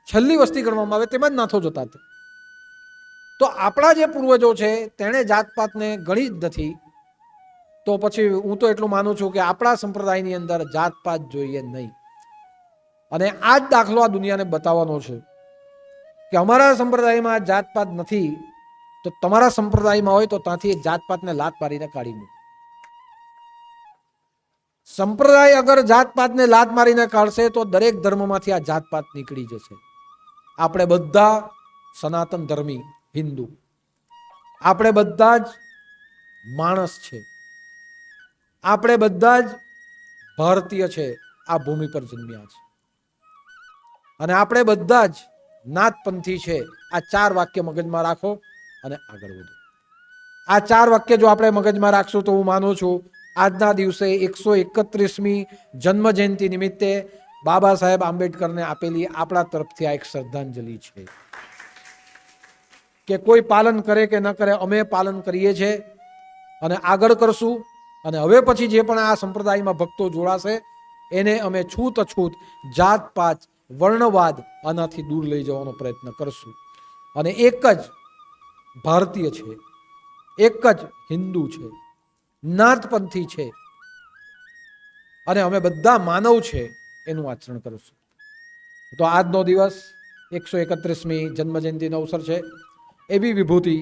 છેલ્લી વસ્તી ગણવામાં આવે તેમાં જ નાથો જતા હતા. તો આપણા જે પૂર્વજો છે તેણે જાતપાતને ગણી જ નથી. તો પછી હું તો એટલું માનું છું કે આપણા સંપ્રદાયની અંદર જાતપાત જોઈએ નહીં. અને આ જ દાખલો આ દુનિયાને બતાવવાનો છે કે અમારા સંપ્રદાયમાં જાતપાત નથી, તો તમારા સંપ્રદાયમાં હોય તો ત્યાંથી જાતપાતને લાત મારીને કાઢી મૂકો. સંપ્રદાય અગર જાતપાતને લાત મારીને કાઢશે તો દરેક ધર્મમાંથી આ જાતપાત નીકળી જશે. આપણે બધા સનાતન ધર્મી હિન્દુ, આપણે બધા જ માણસ છે, આપણે બધા જ ભારતીય છે, આ ભૂમિ પર જન્મ્યા છે, અને આપણે બધા જ નાથપંથી છે. આ 4 વાક્ય મગજમાં રાખો અને આગળ વધો. આ 4 વાક્ય જો આપણે મગજમાં રાખશું તો હું માનું છું આજના દિવસે 131મી જન્મ જયંતિ નિમિત્તે બાબા સાહેબ આંબેડકરને આપેલી આપણા તરફથી આ એક શ્રદ્ધાંજલિ છે કે કોઈ પાલન કરે કે ન કરે, અમે પાલન કરીએ છીએ અને આગળ કરશું. અને હવે પછી જે પણ આ સંપ્રદાયમાં ભક્તો જોડાશે એને અમે છૂત અછૂત જાત પાત વર્ણવાદ આનાથી દૂર લઈ જવાનો પ્રયત્ન કરશું. અને એક જ ભારતીય છે, એક જ હિન્દુ છે, નાથપંથી છે અને અમે બધા માનવ છે એનું આચરણ કરશું. તો આજનો દિવસ 131મી જન્મજયંતિનો અવસર છે. એવી વિભૂતિ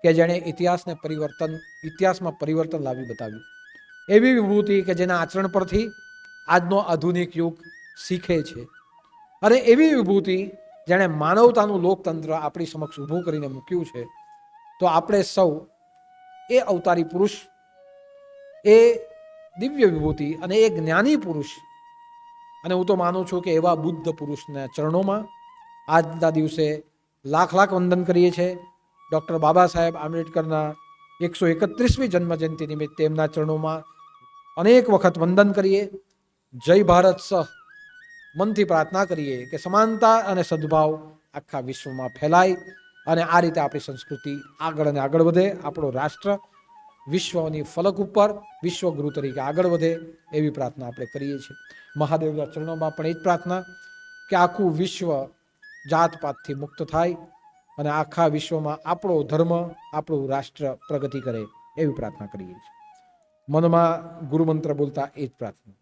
કે જેણે ઇતિહાસમાં પરિવર્તન લાવી બતાવ્યું, એવી વિભૂતિ કે જેના આચરણ પરથી આજનો આધુનિક યુગ શીખે છે, અને એવી વિભૂતિ જેણે માનવતાનું લોકતંત્ર આપણી સમક્ષ ઊભું કરીને મૂક્યું છે. તો આપણે સૌ એ અવતારી પુરુષ, એ દિવ્ય વિભૂતિ અને એ જ્ઞાની પુરુષ, અને હું તો માનું છું કે એવા બુદ્ધ પુરુષના ચરણોમાં આજના દિવસે લાખ લાખ વંદન કરીએ છીએ. ડૉક્ટર બાબા સાહેબ આંબેડકરના 131મી જન્મજયંતિ નિમિત્તે એમના ચરણોમાં અનેક વખત વંદન કરીએ. જય ભારત સહ મનથી પ્રાર્થના કરીએ કે સમાનતા અને સદભાવ આખા વિશ્વમાં ફેલાય અને આ રીતે આપણી સંસ્કૃતિ આગળ અને આગળ વધે, આપણો રાષ્ટ્ર વિશ્વની ફલક ઉપર વિશ્વગુરુ તરીકે આગળ વધે એવી પ્રાર્થના આપણે કરીએ છીએ. મહાદેવના ચરણોમાં પણ એ જ પ્રાર્થના કે આખું વિશ્વ જાતપાતથી મુક્ત થાય અને આખા વિશ્વમાં આપણો ધર્મ, આપણું રાષ્ટ્ર પ્રગતિ કરે એવી પ્રાર્થના કરીએ છીએ. મનમાં ગુરુમંત્ર બોલતા એ જ પ્રાર્થના.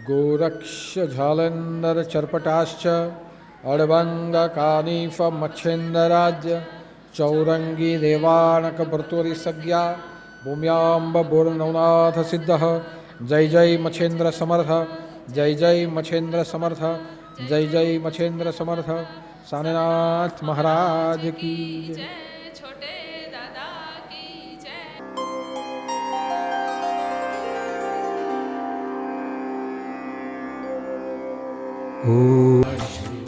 गोरक्ष झालंधर चरपटाश्च अड़भंग कानीफ मच्छेंद्राज्य चौरंगी देवाणक भर्तुरी सज्ञा भूम्यांब बोरनवनाथ सिद्ध. जय जय मच्छेंद्र समर्थ, जय जय मच्छेंद्र समर्थ, जय जय मच्छेंद्र समर्थ. सानेनाथ महाराज की जय. छोटे दादा की जय. ओम श्री